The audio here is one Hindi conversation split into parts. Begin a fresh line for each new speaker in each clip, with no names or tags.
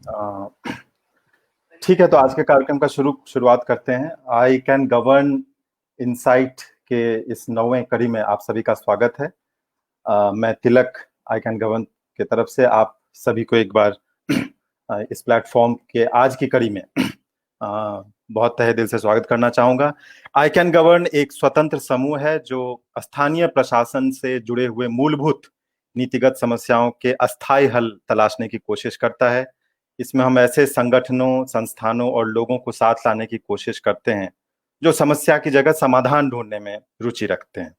अ, ठीक है, तो आज के कार्यक्रम का शुरुआत करते हैं। आई कैन गवर्न इनसाइट के इस 9वें कड़ी में आप सभी का स्वागत है। मैं तिलक आई कैन गवर्न के तरफ से आप सभी को एक बार इस प्लेटफॉर्म के आज की कड़ी में बहुत तहे दिल से स्वागत करना चाहूंगा। आई कैन गवर्न एक स्वतंत्र समूह है जो स्थानीय प्रशासन से जुड़े हुए मूलभूत नीतिगत समस्याओं के अस्थायी हल तलाशने की कोशिश करता है। इसमें हम ऐसे संगठनों, संस्थानों और लोगों को साथ लाने की कोशिश करते हैं जो समस्या की जगह समाधान ढूंढने में रुचि रखते हैं।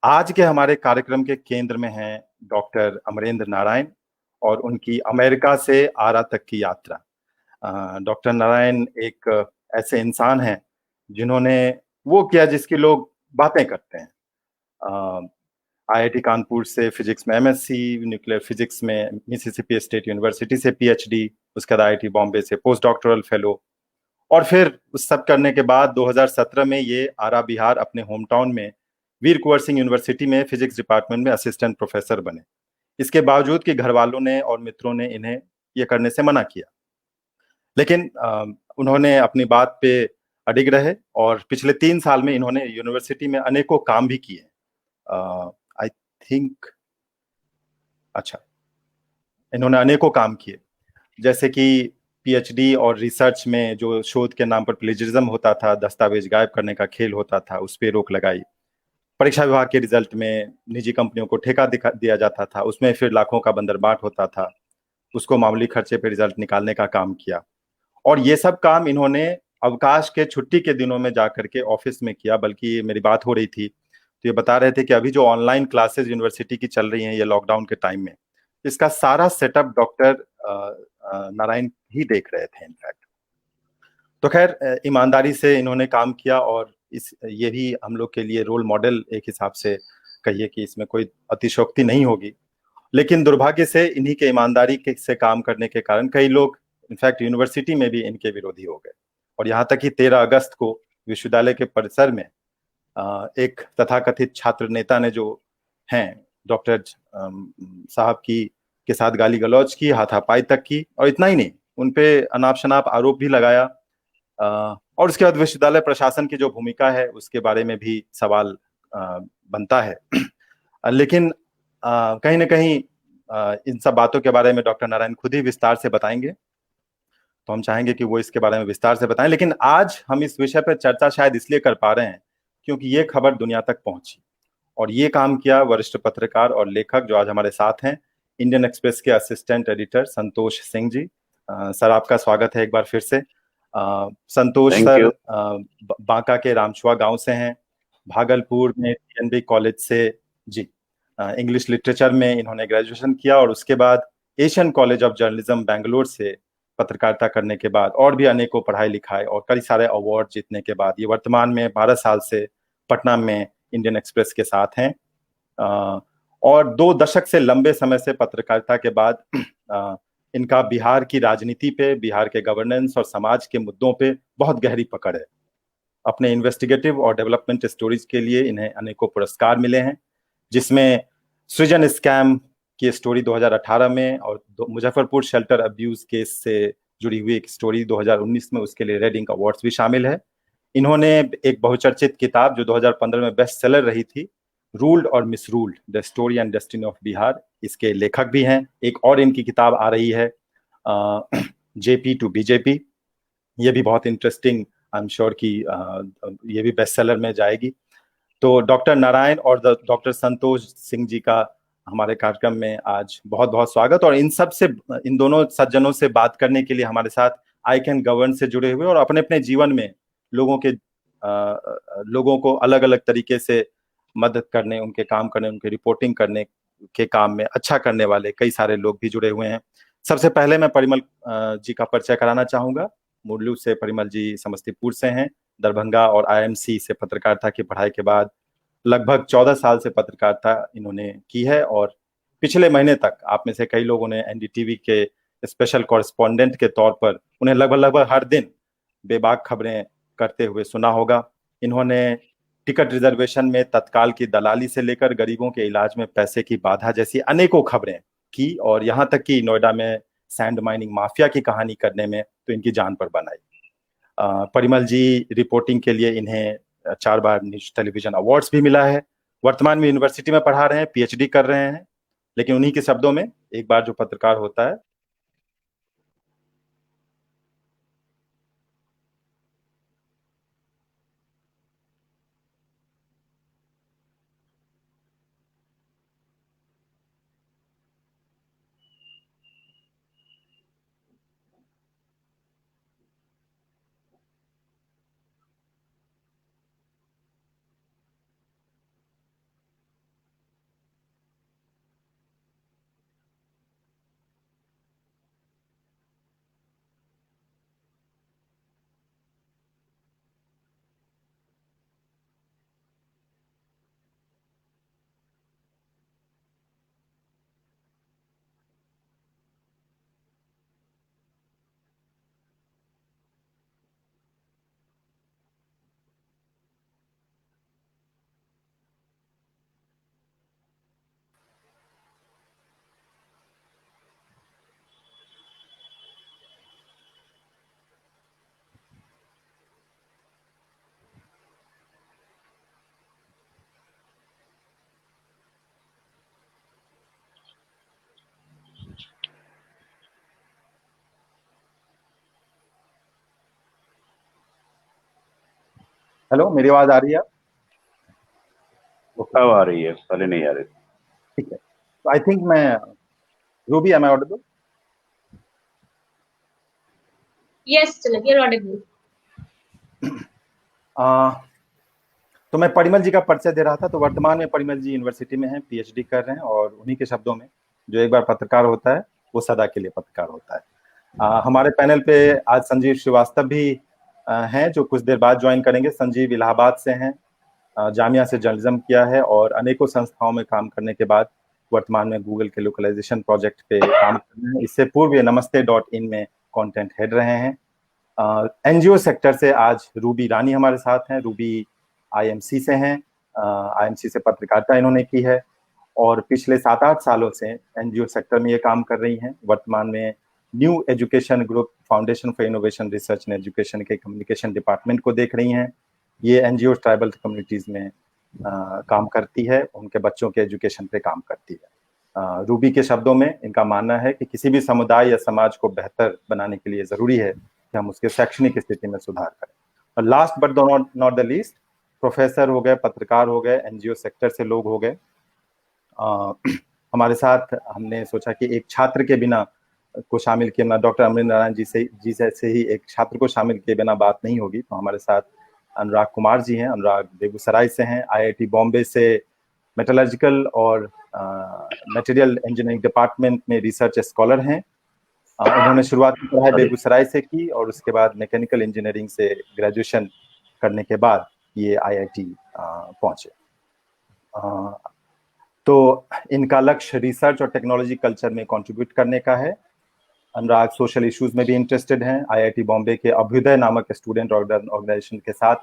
आज के हमारे कार्यक्रम के केंद्र में हैं डॉक्टर अमरेंद्र नारायण और उनकी अमेरिका से आरा तक की यात्रा। डॉक्टर नारायण एक ऐसे इंसान हैं जिन्होंने वो किया जिसकी लोग बातें करते हैं। आईआईटी कानपुर से फिजिक्स में एमएससी, न्यूक्लियर फिजिक्स में मिसिसिपी स्टेट यूनिवर्सिटी से पीएचडी, उसके बाद आईआईटी बॉम्बे से पोस्ट डॉक्टोरल फेलो, और फिर उस सब करने के बाद 2017 में ये आरा बिहार अपने होम टाउन में वीर कुंवर सिंह यूनिवर्सिटी में फिजिक्स डिपार्टमेंट में असिस्टेंट प्रोफेसर बने। इसके बावजूद कि घर वालों ने और मित्रों ने इन्हें ये करने से मना किया, लेकिन उन्होंने अपनी बात पे अडिग रहे और पिछले 3 साल में इन्होंने यूनिवर्सिटी में अनेकों काम भी किए। आई थिंक अच्छा, इन्होंने अनेकों काम किए, जैसे कि पीएचडी और रिसर्च में जो शोध के नाम पर प्लेजरिज्म होता था, दस्तावेज गायब करने का खेल होता था, उस पर रोक लगाई। परीक्षा विभाग के रिजल्ट में निजी कंपनियों को ठेका दिया जाता था, उसमें फिर लाखों का बंदरबाट होता था, उसको मामूली खर्चे पे रिजल्ट निकालने का काम किया। और ये सब काम इन्होंने अवकाश के छुट्टी के दिनों में जाकर के ऑफिस में किया। बल्कि ये मेरी बात हो रही थी तो ये बता रहे थे कि अभी जो ऑनलाइन क्लासेस यूनिवर्सिटी की चल रही हैं ये लॉकडाउन के टाइम में, इसका सारा सेटअप डॉक्टर नारायण ही देख रहे थे इनफैक्ट। तो खैर, ईमानदारी से इन्होंने काम किया और ये भी हम लोग के लिए रोल मॉडल एक हिसाब से कहिए कि इसमें कोई अतिशयोक्ति नहीं होगी। लेकिन दुर्भाग्य से इन्हीं के ईमानदारी से काम करने के कारण कई लोग इनफैक्ट यूनिवर्सिटी में भी इनके विरोधी हो गए। और यहाँ तक कि 13 अगस्त को विश्वविद्यालय के परिसर में एक तथाकथित छात्र नेता ने, जो हैं डॉक्टर साहब की, के साथ गाली गलौज की, हाथापाई तक की, और इतना ही नहीं, उनपे अनाप शनाप आरोप भी लगाया। और उसके बाद विश्वविद्यालय प्रशासन की जो भूमिका है उसके बारे में भी सवाल बनता है। लेकिन कहीं ना कहीं इन सब बातों के बारे में डॉक्टर नारायण खुद ही विस्तार से बताएंगे, तो हम चाहेंगे कि वो इसके बारे में विस्तार से बताएं। लेकिन आज हम इस विषय पर चर्चा शायद इसलिए कर पा रहे हैं क्योंकि ये खबर दुनिया तक पहुंची, और ये काम किया वरिष्ठ पत्रकार और लेखक जो आज हमारे साथ हैं, इंडियन एक्सप्रेस के assistant editor Santosh Singh ji. Sir, आपका स्वागत है एक बार फिर से। संतोष सर बांका के रामछुआ गांव से हैं, भागलपुर में टीएनबी कॉलेज से जी इंग्लिश लिटरेचर में इन्होंने ग्रेजुएशन किया, और उसके बाद Asian college of journalism Bangalore से पत्रकारिता करने के बाद और भी अनेकों पढ़ाई लिखाई और कई सारे अवार्ड जीतने के बाद ये वर्तमान में 12 साल से पटना में इंडियन एक्सप्रेस के साथ हैं। और 2 दशक से लंबे समय से पत्रकारिता के बाद इनका बिहार की राजनीति पे, बिहार के गवर्नेंस और समाज के मुद्दों पे बहुत गहरी पकड़ है। अपने इन्वेस्टिगेटिव और डेवलपमेंट स्टोरीज के लिए इन्हें अनेकों पुरस्कार मिले हैं, जिसमें सृजन स्कैम की स्टोरी 2018 में और मुजफ्फरपुर शेल्टर अब्यूज केस से जुड़ी हुई एक स्टोरी 2019 में, उसके लिए रेड इंक अवार्ड्स भी शामिल है। इन्होंने एक बहुचर्चित किताब जो 2015 में बेस्ट सेलर रही थी, रूल्ड और misruled, the story and destiny of Bihar, इसके लेखक भी हैं। एक और इनकी किताब आ रही है, जेपी टू बीजेपी, ये भी बहुत इंटरेस्टिंग, आई एम श्योर कि ये भी बेस्ट सेलर में जाएगी। तो डॉक्टर नारायण और डॉक्टर संतोष सिंह जी का हमारे कार्यक्रम में आज बहुत बहुत स्वागत। और इन दोनों सज्जनों से बात करने के लिए हमारे साथ आई कैन गवर्न से जुड़े हुए और अपने अपने जीवन में लोगों को अलग अलग तरीके से मदद करने, उनके काम करने, उनके रिपोर्टिंग करने के काम में अच्छा करने वाले कई सारे लोग भी जुड़े हुए हैं। सबसे पहले मैं परिमल जी का परिचय कराना चाहूंगा। मुरलू से परिमल जी समस्तीपुर से हैं। दरभंगा और आईएमसी से पत्रकारिता की पढ़ाई के बाद लगभग 14 साल से पत्रकारिता इन्होंने की है, और पिछले महीने तक आप में से कई लोगों ने एनडीटीवी के स्पेशल कॉरेस्पॉन्डेंट के तौर पर उन्हें लगभग हर दिन बेबाक खबरें करते हुए सुना होगा। इन्होंने टिकट रिजर्वेशन में तत्काल की दलाली से लेकर गरीबों के इलाज में पैसे की बाधा जैसी अनेकों खबरें की, और यहाँ तक कि नोएडा में सैंड माइनिंग माफिया की कहानी करने में, तो इनकी जान पर बन आई। परिमल जी रिपोर्टिंग के लिए इन्हें 4 बार न्यूज टेलीविजन अवार्ड्स भी मिला है। वर्तमान में यूनिवर्सिटी में पढ़ा रहे हैं, पीएचडी कर रहे हैं। लेकिन उन्हीं के शब्दों में, एक बार जो पत्रकार होता है। हेलो, मेरी आवाज आ रही है?
अब आ रही है, पहले नहीं आ रही।
ठीक है, तो आई थिंक मैं, Ruby, am I audible?
Yes, Tilak, you're audible.
तो मैं परिमल जी का परिचय दे रहा था। तो वर्तमान में परिमल जी यूनिवर्सिटी में हैं, पीएचडी कर रहे हैं, और उन्हीं के शब्दों में, जो एक बार पत्रकार होता है वो सदा के लिए पत्रकार होता है। हमारे पैनल पे आज संजीव श्रीवास्तव भी हैं, जो कुछ देर बाद ज्वाइन करेंगे। संजीव इलाहाबाद से हैं, जामिया से जर्नलिज्म किया है, और अनेकों संस्थाओं में काम करने के बाद वर्तमान में गूगल के लोकलाइजेशन प्रोजेक्ट पे काम कर रहे हैं। इससे पूर्व ये नमस्ते.in में कंटेंट हेड रहे हैं। एनजीओ सेक्टर से आज रूबी रानी हमारे साथ हैं। रूबी आईएमसी से हैं, आईएमसी से पत्रकारिता इन्होंने की है, और पिछले 7-8 सालों से एनजीओ सेक्टर में ये काम कर रही हैं। वर्तमान में new education group foundation for innovation research and education के कम्युनिकेशन डिपार्टमेंट को देख रही हैं। ये एनजीओ ट्राइबल कम्युनिटीज में काम करती है, उनके बच्चों के एजुकेशन पे काम करती है। रूबी के शब्दों में इनका मानना है कि किसी भी समुदाय या समाज को बेहतर बनाने के लिए जरूरी है कि हम उसके शैक्षणिक स्थिति में सुधार करें। और last but not the least, professor हो गए, पत्रकार हो गए, एनजीओ सेक्टर से लोग हो गए। हमारे साथ हमने सोचा कि एक छात्र के बिना को शामिल किए बिना, डॉक्टर अमरेंद्र नारायण जी से ही एक छात्र को शामिल किए बिना बात नहीं होगी। तो हमारे साथ अनुराग कुमार जी हैं। अनुराग बेगूसराय से हैं, आईआईटी बॉम्बे से मेटलर्जिकल और मटेरियल इंजीनियरिंग डिपार्टमेंट में रिसर्च स्कॉलर हैं। उन्होंने शुरुआत की पढ़ाई बेगूसराय से की, और उसके बाद मैकेनिकल इंजीनियरिंग से ग्रेजुएशन करने के बाद ये आईआईटी पहुंचे। तो इनका लक्ष्य रिसर्च और टेक्नोलॉजी कल्चर में कंट्रीब्यूट करने का है। अनुराग सोशल इश्यूज में भी इंटरेस्टेड हैं। आईआईटी बॉम्बे के अभ्युदय नामक स्टूडेंट ऑर्गेनाइजेशन के साथ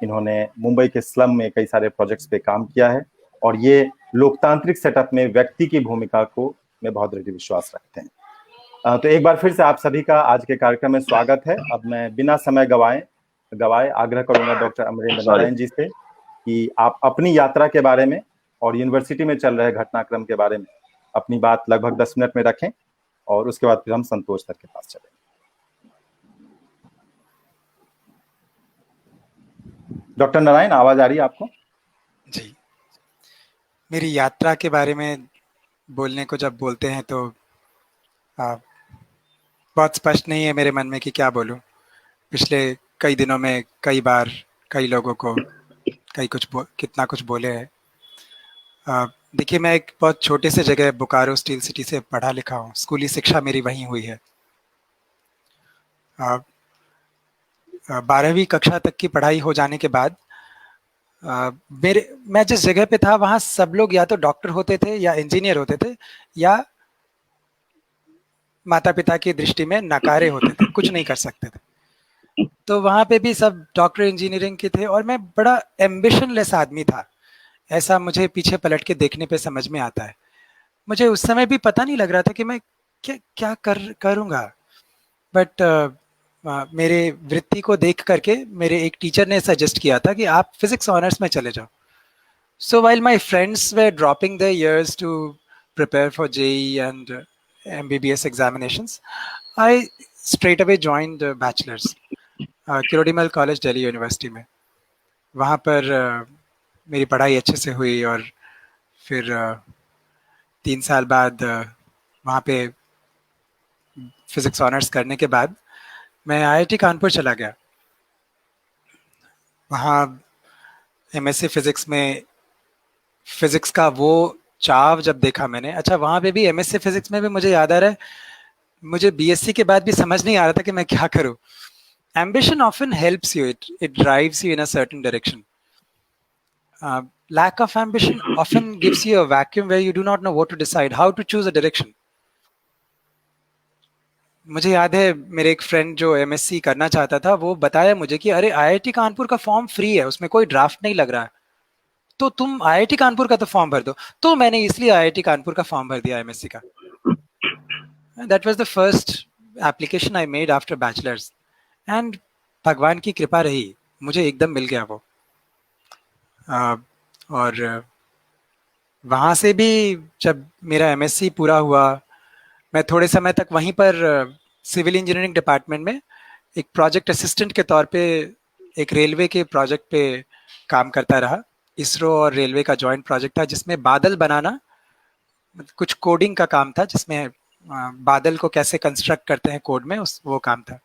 इन्होंने मुंबई के स्लम में कई सारे प्रोजेक्ट्स पे काम किया है, और ये लोकतांत्रिक सेटअप में व्यक्ति की भूमिका को में बहुत दृढ़ विश्वास रखते हैं। तो एक बार फिर से आप सभी का आज के कार्यक्रम में स्वागत है। अब मैं बिना समय गवाए आग्रह करूंगा डॉक्टर अमरेंद्र नारायण जी से कि आप अपनी यात्रा के बारे में और यूनिवर्सिटी में चल रहे घटनाक्रम के बारे में अपनी बात लगभग 10 मिनट में रखें, और उसके बाद फिर हम संतोष सर के पास चलेंगे। डॉक्टर नारायण, आवाज आ रही है आपको?
जी, मेरी यात्रा के बारे में बोलने को जब बोलते हैं तो बहुत स्पष्ट नहीं है मेरे मन में कि क्या बोलूं। पिछले कई दिनों में कई बार कई लोगों को कितना कुछ बोले हैं। देखिए, मैं एक बहुत छोटे से जगह बोकारो स्टील सिटी से पढ़ा लिखा हूँ। स्कूली शिक्षा मेरी वहीं हुई है। 12वीं कक्षा तक की पढ़ाई हो जाने के बाद मैं जिस जगह पे था वहाँ सब लोग या तो डॉक्टर होते थे या इंजीनियर होते थे, या माता पिता की दृष्टि में नकारे होते थे, कुछ नहीं कर सकते थे। तो वहाँ पे भी सब डॉक्टर इंजीनियरिंग के थे, और मैं बड़ा एम्बिशनलेस आदमी था, ऐसा मुझे पीछे पलट के देखने पे समझ में आता है। मुझे उस समय भी पता नहीं लग रहा था कि मैं क्या क्या करूँगा। बट मेरे वृत्ति को देख करके मेरे एक टीचर ने सजेस्ट किया था कि आप फिजिक्स ऑनर्स में चले जाओ। So while my friends were dropping their years to prepare for JEE and MBBS examinations, I straight away joined bachelor's Kirodimal College, Delhi University में। वहाँ पर मेरी पढ़ाई अच्छे से हुई और फिर 3 साल बाद वहाँ पे फिजिक्स ऑनर्स करने के बाद मैं IIT कानपुर चला गया। वहाँ MSc फिजिक्स में फिजिक्स का वो चाव जब देखा मैंने, अच्छा वहाँ पे भी MSc फिजिक्स में भी मुझे याद आ रहा है, मुझे BSc के बाद भी समझ नहीं आ रहा था कि मैं क्या करूँ। Ambition often helps you, it drives you in a certain direction. Lack of ambition often gives you a vacuum where you do not know what to decide, how to choose a direction. मुझे याद है मेरे एक फ्रेंड जो MSc करना चाहता था, वो बताया मुझे कि अरे IIT कानपुर का फॉर्म फ्री है, उसमें कोई ड्राफ्ट नहीं लग रहा है, तो तुम IIT कानपुर का तो फॉर्म भर दो। तो मैंने इसलिए IIT कानपुर का फॉर्म भर दिया MSc का। That was the first application I made after bachelor's and भगवान की कृपा रही, मुझे एकदम मिल गया वो। और वहाँ से भी जब मेरा MSc पूरा हुआ, मैं थोड़े समय तक वहीं पर सिविल इंजीनियरिंग डिपार्टमेंट में एक प्रोजेक्ट असिस्टेंट के तौर पे एक रेलवे के प्रोजेक्ट पे काम करता रहा। इसरो और रेलवे का जॉइंट प्रोजेक्ट था जिसमें बादल बनाना, कुछ कोडिंग का काम था, जिसमें बादल को कैसे कंस्ट्रक्ट करते हैं कोड में, उस वो काम था।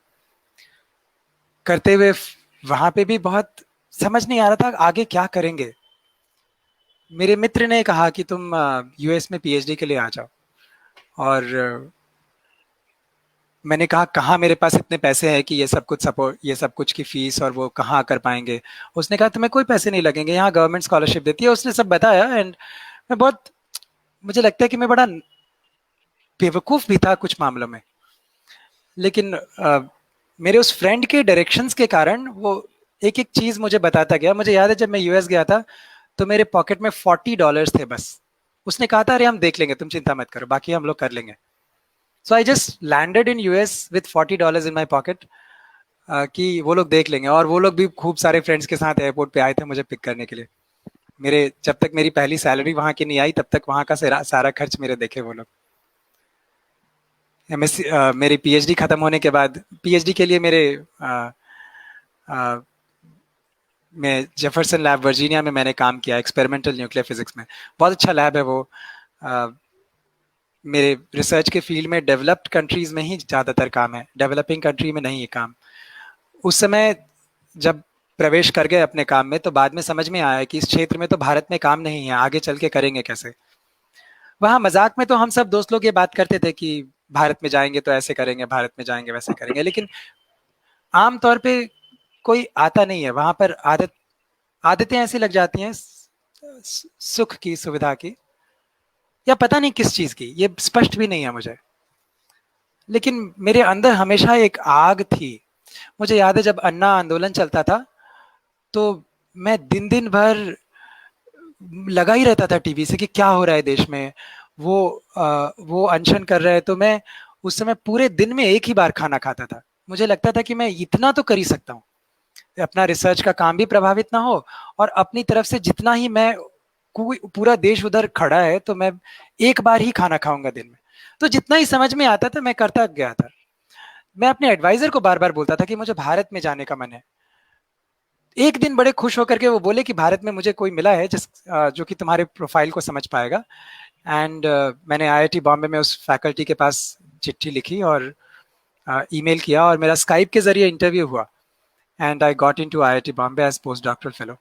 करते हुए वहाँ पे भी बहुत समझ नहीं आ रहा था आगे क्या करेंगे। मेरे मित्र ने कहा कि तुम US में PhD के लिए आ जाओ, और मैंने कहा कहाँ मेरे पास इतने पैसे हैं कि ये सब कुछ सपोर्ट, ये सब कुछ की फीस और वो कहाँ कर पाएंगे। उसने कहा तुम्हें कोई पैसे नहीं लगेंगे, यहाँ गवर्नमेंट स्कॉलरशिप देती है। उसने सब बताया एंड मैं बहुत, मुझे लगता है कि मैं बड़ा बेवकूफ़ भी था कुछ मामलों में, लेकिन मेरे उस फ्रेंड के डायरेक्शंस के कारण वो एक एक चीज़ मुझे बताता गया। मुझे याद है जब मैं US गया था तो मेरे पॉकेट में $40 थे बस। उसने कहा था अरे हम देख लेंगे, तुम चिंता मत करो, बाकी हम लोग कर लेंगे। So I just landed in US with $40 in my pocket कि वो लोग देख लेंगे। और वो लोग भी खूब सारे फ्रेंड्स के साथ एयरपोर्ट पे आए थे मुझे पिक करने के लिए। मेरे जब तक मेरी पहली सैलरी वहाँ की नहीं आई तब तक वहाँ का सारा खर्च मेरे देखे वो लोग। MSc मेरी PhD खत्म होने के बाद, PhD के लिए मेरे मैं जेफरसन लैब वर्जीनिया में मैंने काम किया, एक्सपेरिमेंटल न्यूक्लियर फिजिक्स में। बहुत अच्छा लैब है वो। मेरे रिसर्च के फील्ड में डेवलप्ड कंट्रीज में ही ज़्यादातर काम है, डेवलपिंग कंट्री में नहीं है काम। उस समय जब प्रवेश कर गए अपने काम में तो बाद में समझ में आया कि इस क्षेत्र में तो भारत में काम नहीं है, आगे चल के करेंगे कैसे। वहाँ मजाक में तो हम सब दोस्त लोग ये बात करते थे कि भारत में जाएंगे तो ऐसे करेंगे, भारत में जाएंगे वैसे करेंगे, लेकिन आम तौर पे कोई आता नहीं है वहाँ पर। आदतें ऐसी लग जाती हैं सुख की, सुविधा की, या पता नहीं किस चीज़ की, ये स्पष्ट भी नहीं है मुझे। लेकिन मेरे अंदर हमेशा एक आग थी। मुझे याद है जब अन्ना आंदोलन चलता था तो मैं दिन दिन भर लगा ही रहता था टीवी से कि क्या हो रहा है देश में। वो अनशन कर रहे हैं तो मैं उस समय पूरे दिन में एक ही बार खाना खाता था। मुझे लगता था कि मैं इतना तो कर ही सकता हूँ, अपना रिसर्च का काम भी प्रभावित ना हो और अपनी तरफ से जितना ही मैं, कोई पूरा देश उधर खड़ा है तो मैं एक बार ही खाना खाऊंगा दिन में। तो जितना ही समझ में आता था मैं करता गया था। मैं अपने एडवाइजर को बार बार बोलता था कि मुझे भारत में जाने का मन है। एक दिन बड़े खुश होकर के वो बोले कि भारत में मुझे कोई मिला है जो कि तुम्हारे प्रोफाइल को समझ पाएगा। एंड मैंने IIT बॉम्बे में उस फैकल्टी के पास चिट्ठी लिखी और ईमेल किया और मेरा स्काइप के जरिए इंटरव्यू हुआ and I got into IIT Bombay as post doctoral fellow.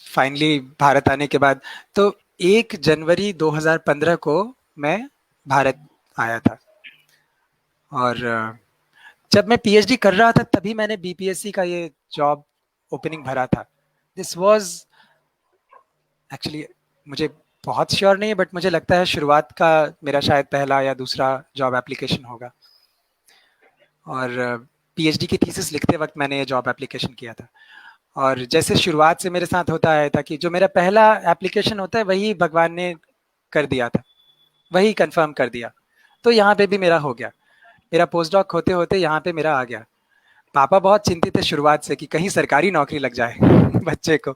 Finally Bharat आने के बाद तो 1 जनवरी 2015 को मैं भारत आया था। और जब मैं PhD कर रहा था तभी मैंने BPSC का ये जॉब ओपनिंग भरा था। दिस वाज एक्चुअली, मुझे बहुत श्योर नहीं है बट मुझे लगता है शुरुआत का मेरा शायद पहला या दूसरा जॉब एप्लीकेशन होगा। और PhD की थीसिस लिखते वक्त मैंने ये जॉब एप्लीकेशन किया था। और जैसे शुरुआत से मेरे साथ होता है था कि जो मेरा पहला एप्लीकेशन होता है वही भगवान ने कर दिया था, वही कंफर्म कर दिया। तो यहाँ पे भी मेरा हो गया, मेरा पोस्ट डॉक होते होते यहाँ पे मेरा आ गया। पापा बहुत चिंतित थे शुरुआत से कि कहीं सरकारी नौकरी लग जाए बच्चे को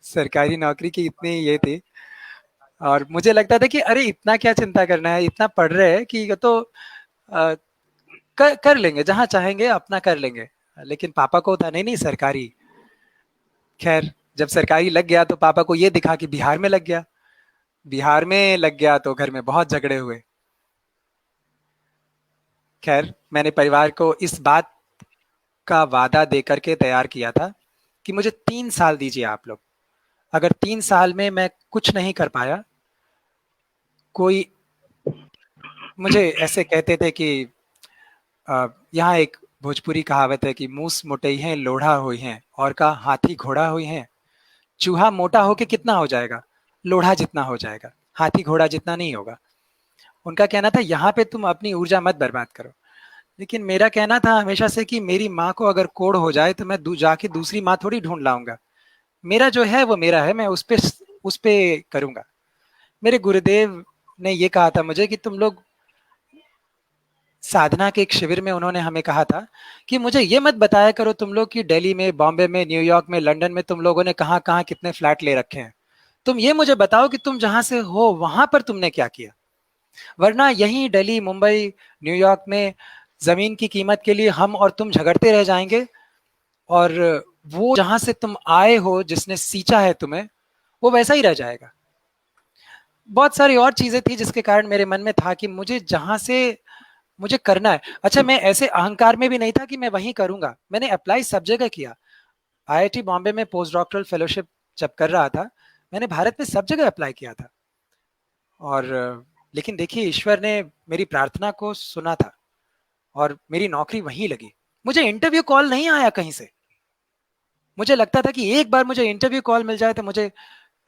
सरकारी नौकरी की इतनी ये थी। और मुझे लगता था कि अरे इतना क्या चिंता करना है, इतना पढ़ रहे हैं कि ये तो कर लेंगे, जहां चाहेंगे अपना कर लेंगे। लेकिन पापा को था नहीं नहीं सरकारी। खैर जब सरकारी लग गया तो पापा को ये दिखा कि बिहार में लग गया, बिहार में लग गया तो घर में बहुत झगड़े हुए। खैर मैंने परिवार को इस बात का वादा दे करके तैयार किया था कि मुझे 3 साल दीजिए आप लोग, अगर 3 साल में मैं कुछ नहीं कर पाया, कोई मुझे ऐसे कहते थे कि यहाँ एक भोजपुरी कहावत है कि मूस मोटई है लोढ़ा हुई है, और का हाथी घोड़ा हुई है। चूहा मोटा होके कितना हो जाएगा, लोढ़ा जितना हो जाएगा, हाथी घोड़ा जितना नहीं होगा। उनका कहना था यहाँ पे तुम अपनी ऊर्जा मत बर्बाद करो। लेकिन मेरा कहना था हमेशा से कि मेरी माँ को अगर कोढ़ हो जाए तो मैं जाके दूसरी माँ थोड़ी ढूंढ लाऊंगा, मेरा जो है वो मेरा है, मैं उस पे करूंगा। मेरे गुरुदेव ने ये कहा था मुझे कि तुम लोग, साधना के एक शिविर में उन्होंने हमें कहा था कि मुझे ये मत बताया करो तुम लोग कि दिल्ली में, बॉम्बे में, न्यूयॉर्क में, लंदन में तुम लोगों ने कहाँ कहाँ कितने फ्लैट ले रखे हैं। तुम ये मुझे बताओ कि तुम जहां से हो वहां पर तुमने क्या किया। वरना यहीं दिल्ली, मुंबई, न्यूयॉर्क में जमीन की कीमत के लिए हम और तुम झगड़ते रह जाएंगे, और वो जहां से तुम आए हो, जिसने सींचा है तुम्हें, वो वैसा ही रह जाएगा। बहुत सारी और चीजें थी जिसके कारण मेरे मन में था कि मुझे जहां से मुझे करना है। अच्छा मैं ऐसे अहंकार में भी नहीं था कि मैं वहीं करूंगा, मैंने अप्लाई सब जगह किया। आईआईटी बॉम्बे में पोस्ट डॉक्टरल फेलोशिप जब कर रहा था, मैंने भारत में सब जगह अप्लाई किया था। और लेकिन देखिए ईश्वर ने मेरी प्रार्थना को सुना था और मेरी नौकरी वहीं लगी। मुझे इंटरव्यू कॉल नहीं आया कहीं से। मुझे लगता था कि एक बार मुझे इंटरव्यू कॉल मिल जाए तो मुझे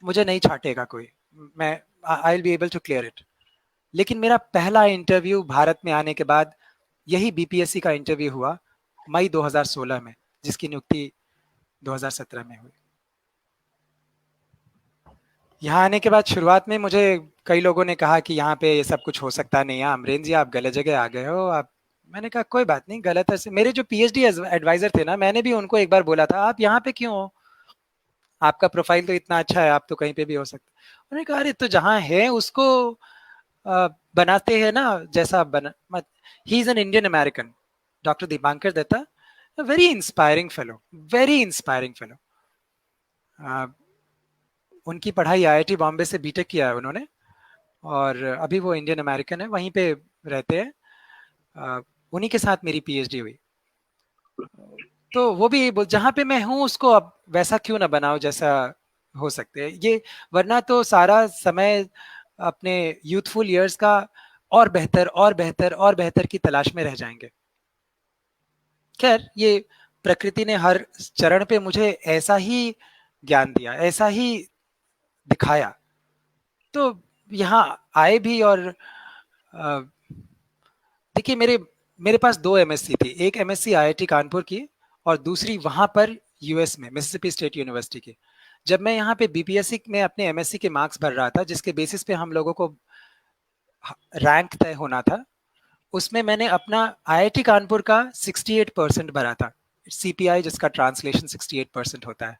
मुझे नहीं छाटेगा कोई, मैं I will be able to clear it. लेकिन मेरा पहला इंटरव्यू भारत में आने के बाद यही बीपीएससी का इंटरव्यू हुआ मई 2016 में, जिसकी नियुक्ति 2017 में हुई। यहाँ आने के बाद शुरुआत में मुझे कई लोगों ने कहा कि यहाँ पे ये सब कुछ हो सकता नहीं है, अमरेंद्र जी आप गलत जगह आ गए हो आप। मैंने कहा कोई बात नहीं, गलत है। मेरे जो पीएचडी एडवाइजर थे ना, मैंने भी उनको एक बार बोला था आप यहाँ पे क्यों हो, आपका प्रोफाइल तो इतना अच्छा है, आप तो कहीं पे भी हो सकते। उन्होंने कहा अरे तो जहाँ है उसको बनाते हैं ना, जैसा बना मत। He is an Indian American, doctor Dipankar Datta, very inspiring fellow, very inspiring fellow. उनकी पढ़ाई आईआईटी बॉम्बे से बीटेक किया है उन्होंने, और अभी वो इंडियन अमेरिकन है, वहीं पे रहते हैं। उन्हीं के साथ मेरी पीएचडी हुई। तो वो भी जहाँ पे मैं हूँ उसको अब वैसा क्यों ना बनाओ जैसा हो सकते हैं ये, वरना तो सारा समय अपने यूथफुल ईयर्स का और बेहतर और बेहतर और बेहतर की तलाश में रह जाएंगे। खैर ये प्रकृति ने हर चरण पे मुझे ऐसा ही ज्ञान दिया, ऐसा ही दिखाया। तो यहाँ आए भी, और देखिए मेरे मेरे पास 2 एमएससी थी, एक एमएससी आईआईटी कानपुर की और दूसरी वहां पर यूएस में मिसिसिपी स्टेट यूनिवर्सिटी की। जब मैं यहाँ पे बीपीएससी में अपने एमएससी के मार्क्स भर रहा था, जिसके बेसिस पे हम लोगों को रैंक तय होना था, उसमें मैंने अपना आईआईटी कानपुर का 68% भरा था, सीपीआई जिसका ट्रांसलेशन 68% होता है,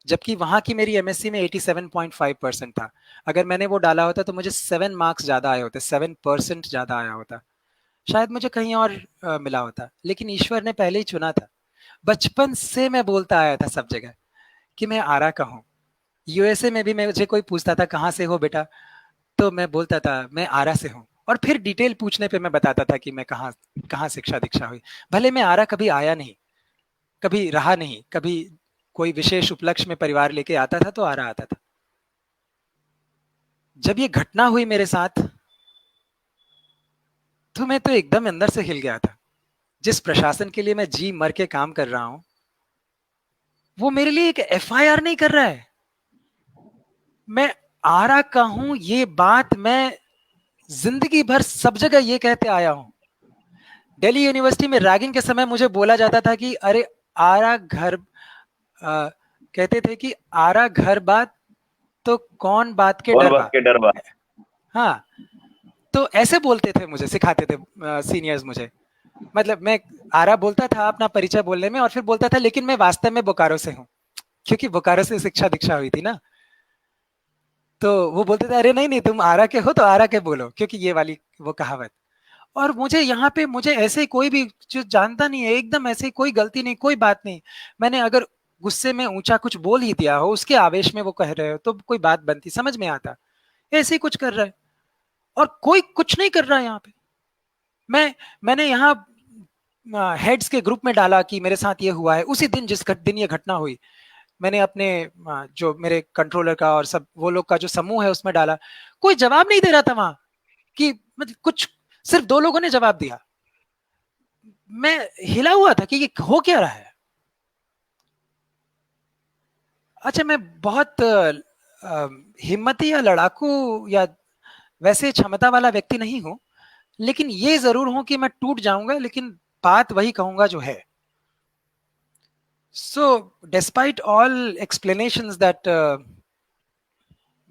जबकि वहां की मेरी एमएससी में 87.5% था। अगर मैंने वो डाला होता तो मुझे 7 मार्क्स ज्यादा आए होते, 7% ज्यादा आया होता, शायद मुझे कहीं और मिला होता। लेकिन ईश्वर ने पहले ही चुना था। बचपन से मैं बोलता आया था सब जगह कि मैं आरा का हूँ। यूएसए में भी मुझे कोई पूछता था कहाँ से हो बेटा, तो मैं बोलता था मैं आरा से हूँ, और फिर डिटेल पूछने पे मैं बताता था कि मैं कहाँ कहाँ शिक्षा दीक्षा हुई। भले मैं आरा कभी आया नहीं, कभी रहा नहीं, कभी कोई विशेष उपलक्ष्य में परिवार लेके आता था तो आरा आता था। जब ये घटना हुई मेरे साथ तो मैं तो एकदम अंदर से हिल गया था। जिस प्रशासन के लिए मैं जी मर के काम कर रहा हूं, वो मेरे लिए एक एफआईआर नहीं कर रहा है। मैं आरा का हूं, ये बात मैं जिंदगी भर सब जगह ये कहते आया हूं। दिल्ली यूनिवर्सिटी में रैगिंग के समय मुझे बोला जाता था कि अरे आरा घर कहते थे कि आरा घर बात तो कौन बात के
और
डर
बात
बा।
के डर बा।
हाँ, तो ऐसे बोलते थे मुझे, सिखाते थे सीनियर्स मुझे। मतलब मैं आरा बोलता था अपना परिचय बोलने में, और फिर बोलता था लेकिन मैं वास्तव में बोकारो से हूँ, क्योंकि बोकारो से शिक्षा दीक्षा हुई थी ना। तो वो बोलते थे अरे नहीं नहीं तुम आरा के हो तो आरा के बोलो, क्योंकि ये वाली वो कहावत। और मुझे यहाँ पे मुझे ऐसे कोई भी जो जानता नहीं है, एकदम ऐसे कोई गलती नहीं, कोई बात नहीं। मैंने अगर गुस्से में ऊंचा कुछ बोल ही दिया हो, उसके आवेश में वो कह रहे हो, तो कोई बात बनती, समझ में आता। ऐसे ही कुछ कर रहा है और कोई कुछ नहीं कर रहा है यहाँ पे। मैंने यहाँ हेड्स के ग्रुप में डाला कि मेरे साथ ये हुआ है, उसी दिन जिस दिन ये घटना हुई मैंने अपने जो मेरे कंट्रोलर का और सब वो लोग का जो समूह है उसमें डाला। कोई जवाब नहीं दे रहा था वहां कि मतलब कुछ, सिर्फ 2 लोगों ने जवाब दिया। मैं हिला हुआ था कि ये हो क्या रहा है। अच्छा, मैं बहुत हिम्मती या लड़ाकू या वैसे क्षमता वाला व्यक्ति नहीं हूं, लेकिन ये जरूर हूं कि मैं टूट जाऊंगा लेकिन बात वही कहूंगा जो है। So despite all explanations that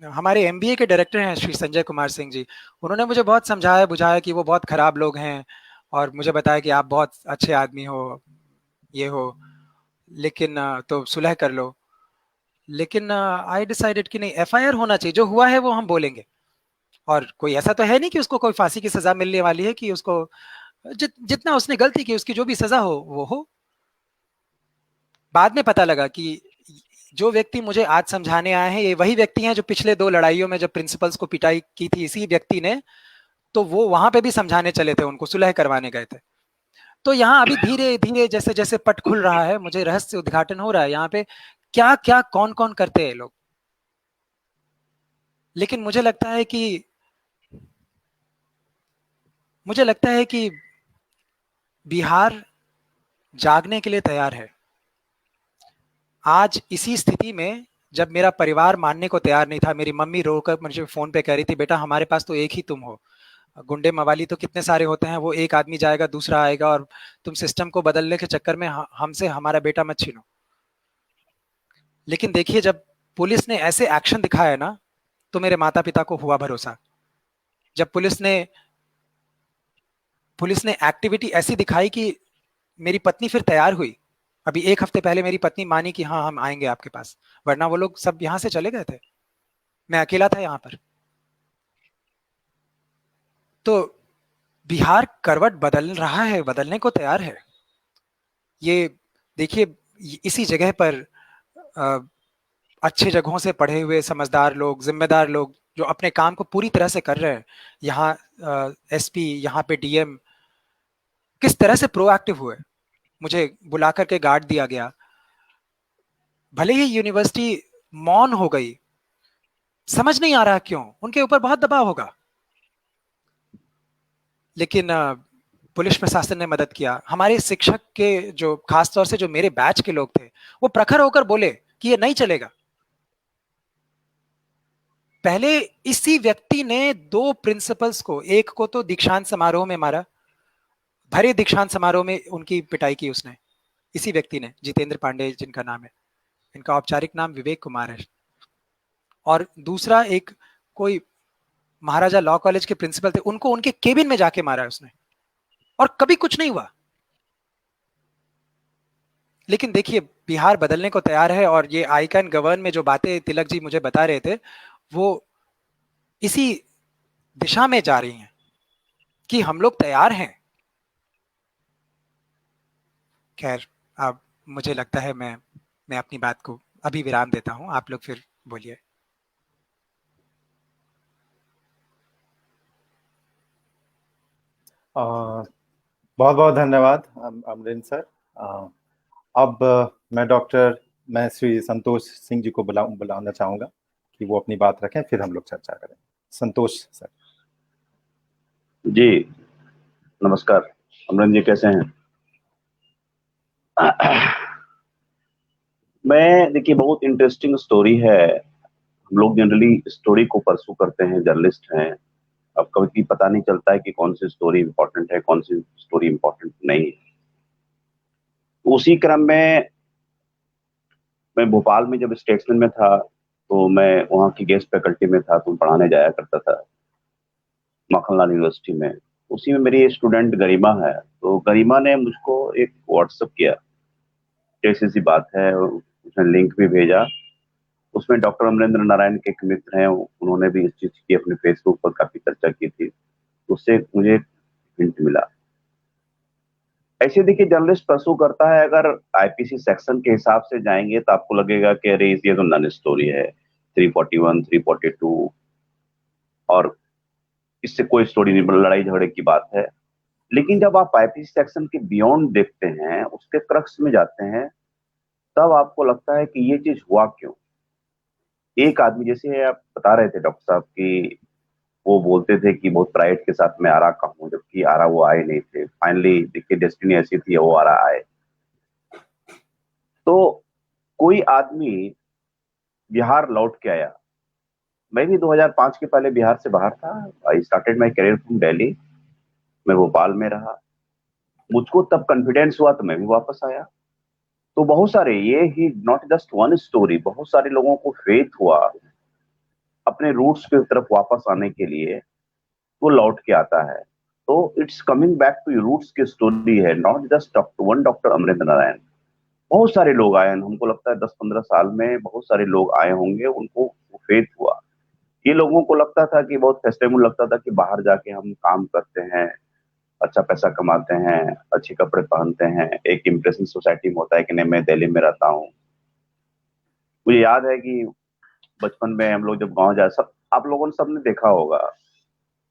हमारे एमबीए के डायरेक्टर हैं श्री संजय कुमार सिंह जी, उन्होंने मुझे बहुत समझाया बुझाया कि वो बहुत खराब लोग हैं, और मुझे बताया कि आप बहुत अच्छे आदमी हो, ये हो, लेकिन तो सुलह कर लो। लेकिन आई डिसाइडेड कि नहीं, एफआईआर होना चाहिए, जो हुआ है वो हम बोलेंगे। और कोई ऐसा तो है नहीं कि उसको कोई फांसी की सजा मिलने वाली है, कि उसको जितना उसने गलती की उसकी जो भी सजा हो वो हो। बाद में पता लगा कि जो व्यक्ति मुझे आज समझाने आए हैं ये वही व्यक्ति हैं जो पिछले 2 लड़ाइयों में जब प्रिंसिपल्स को पिटाई की थी इसी व्यक्ति ने, तो वो वहां पे भी समझाने चले थे, उनको सुलह करवाने गए थे। तो यहाँ अभी धीरे धीरे जैसे जैसे पट खुल रहा है, मुझे रहस्य उद्घाटन हो रहा है यहाँ पे, क्या क्या कौन कौन करते हैं लोग। लेकिन मुझे लगता है कि बिहार जागने के लिए तैयार है। आज इसी स्थिति में जब मेरा परिवार मानने को तैयार नहीं था, मेरी मम्मी रोकर मुझे फोन पे कह रही थी बेटा हमारे पास तो एक ही तुम हो, गुंडे मवाली तो कितने सारे होते हैं, वो एक आदमी जाएगा दूसरा आएगा, और तुम सिस्टम को बदलने के चक्कर में हमसे हमारा बेटा मत छीनो। लेकिन देखिए जब पुलिस ने ऐसे एक्शन दिखाया ना, तो मेरे माता पिता को हुआ भरोसा। जब पुलिस ने एक्टिविटी ऐसी दिखाई कि मेरी पत्नी फिर तैयार हुई। अभी 1 हफ्ते पहले मेरी पत्नी मानी कि हाँ हम आएंगे आपके पास, वरना वो लोग सब यहाँ से चले गए थे, मैं अकेला था यहाँ पर। तो बिहार करवट बदल रहा है, बदलने को तैयार है। ये देखिए इसी जगह पर अच्छे जगहों से पढ़े हुए समझदार लोग, जिम्मेदार लोग जो अपने काम को पूरी तरह से कर रहे हैं, यहाँ एसपी, यहाँ पे डीएम किस तरह से प्रोएक्टिव हुए। मुझे बुला करके गार्ड दिया गया, भले ही यूनिवर्सिटी मौन हो गई, समझ नहीं आ रहा क्यों, उनके ऊपर बहुत दबाव होगा, लेकिन पुलिस प्रशासन ने मदद किया। हमारे शिक्षक के जो खास तौर से जो मेरे बैच के लोग थे, वो प्रखर होकर बोले कि ये नहीं चलेगा। पहले इसी व्यक्ति ने 2 प्रिंसिपल्स को, एक को तो दीक्षांत समारोह में मारा, भरे दीक्षांत समारोह में उनकी पिटाई की उसने, इसी व्यक्ति ने, जितेंद्र पांडे जिनका नाम है, इनका औपचारिक नाम विवेक कुमार है। और दूसरा एक कोई महाराजा लॉ कॉलेज के प्रिंसिपल थे, उनको उनके केबिन में जाके मारा उसने, और कभी कुछ नहीं हुआ। लेकिन देखिए बिहार बदलने को तैयार है, और ये आई कैन गवर्न में जो बातें तिलक जी मुझे बता रहे थे वो इसी दिशा में जा रही हैं कि हम लोग तैयार हैं। खैर अब मुझे लगता है मैं अपनी बात को अभी विराम देता हूं, आप लोग फिर बोलिए।
बहुत बहुत धन्यवाद अमरिंदर सर। अब मैं श्री संतोष सिंह जी को बुलाना चाहूंगा कि वो अपनी बात रखें, फिर हम लोग चर्चा करें। संतोष सर।
जी नमस्कार। अमरिंदर जी कैसे हैं? मैं देखिए बहुत इंटरेस्टिंग स्टोरी है। हम लोग जनरली स्टोरी को परसू करते हैं, जर्नलिस्ट हैं। अब कभी पता नहीं चलता है कि कौन सी स्टोरी इंपॉर्टेंट है, कौन सी स्टोरी इंपॉर्टेंट नहीं है। उसी क्रम में मैं भोपाल में जब स्टेट्समैन में था तो मैं वहाँ की गेस्ट फैकल्टी में था, तो पढ़ाने जाया करता था माखनलाल यूनिवर्सिटी में। उसी में मेरी स्टूडेंट गरिमा है, तो गरिमा ने मुझको एक व्हाट्सएप किया, ऐसी सी बात है, उसने लिंक भी भेजा। उसमें डॉक्टर अमरेंद्र नारायण के एक मित्र हैं, उन्होंने भी इस चीज की अपने फेसबुक पर काफी चर्चा की थी, उससे मुझे हिंट मिला। ऐसे देखिए जर्नलिस्ट परसू करता है, अगर आईपीसी सेक्शन के हिसाब से जाएंगे तो आपको लगेगा कि अरे ये तो नन स्टोरी है, 341, 342, और इससे कोई स्टोरी नहीं, लड़ाई झगड़े की बात है। लेकिन जब आप आईपीसी सेक्शन के बियॉन्ड देखते हैं, उसके क्रक्स में जाते हैं, तब आपको लगता है कि ये चीज हुआ क्यों। एक आदमी, जैसे आप बता रहे थे डॉक्टर साहब कि वो बोलते थे कि बहुत प्राइड के साथ मैं आरा का हूँ, जबकि आरा वो आए नहीं थे। फाइनली देखिए डेस्टिनी ऐसी थी, वो आरा आए। तो कोई आदमी बिहार लौट के आया, मैं भी 2005 के पहले बिहार से बाहर था। I started my career from Delhi, मैं भोपाल में रहा। मुझको तब कॉन्फिडेंस हुआ तो मैं भी वापस आया। तो बहुत सारे, ये ही नॉट जस्ट वन स्टोरी, बहुत सारे लोगों को फेथ हुआ अपने रूट्स की तरफ वापस आने के लिए, वो लौट के आता है। तो it's coming back to roots की स्टोरी है, not just doctor Amarendra Narayan. बहुत सारे लोग आए, हमको लगता है 10-15 साल में बहुत सारे लोग आए होंगे, उनको फेथ हुआ। ये लोगों को लगता था कि बहुत फेस्टेबल लगता था कि बाहर जाके हम काम करते हैं, अच्छा पैसा कमाते हैं, अच्छे कपड़े पहनते हैं, एक इम्प्रेशन सोसाइटी में होता है कि नहीं मैं दिल्ली में रहता हूँ। मुझे याद है कि बचपन में हम लोग जब गांव जाए, सब आप लोगों ने सबने देखा होगा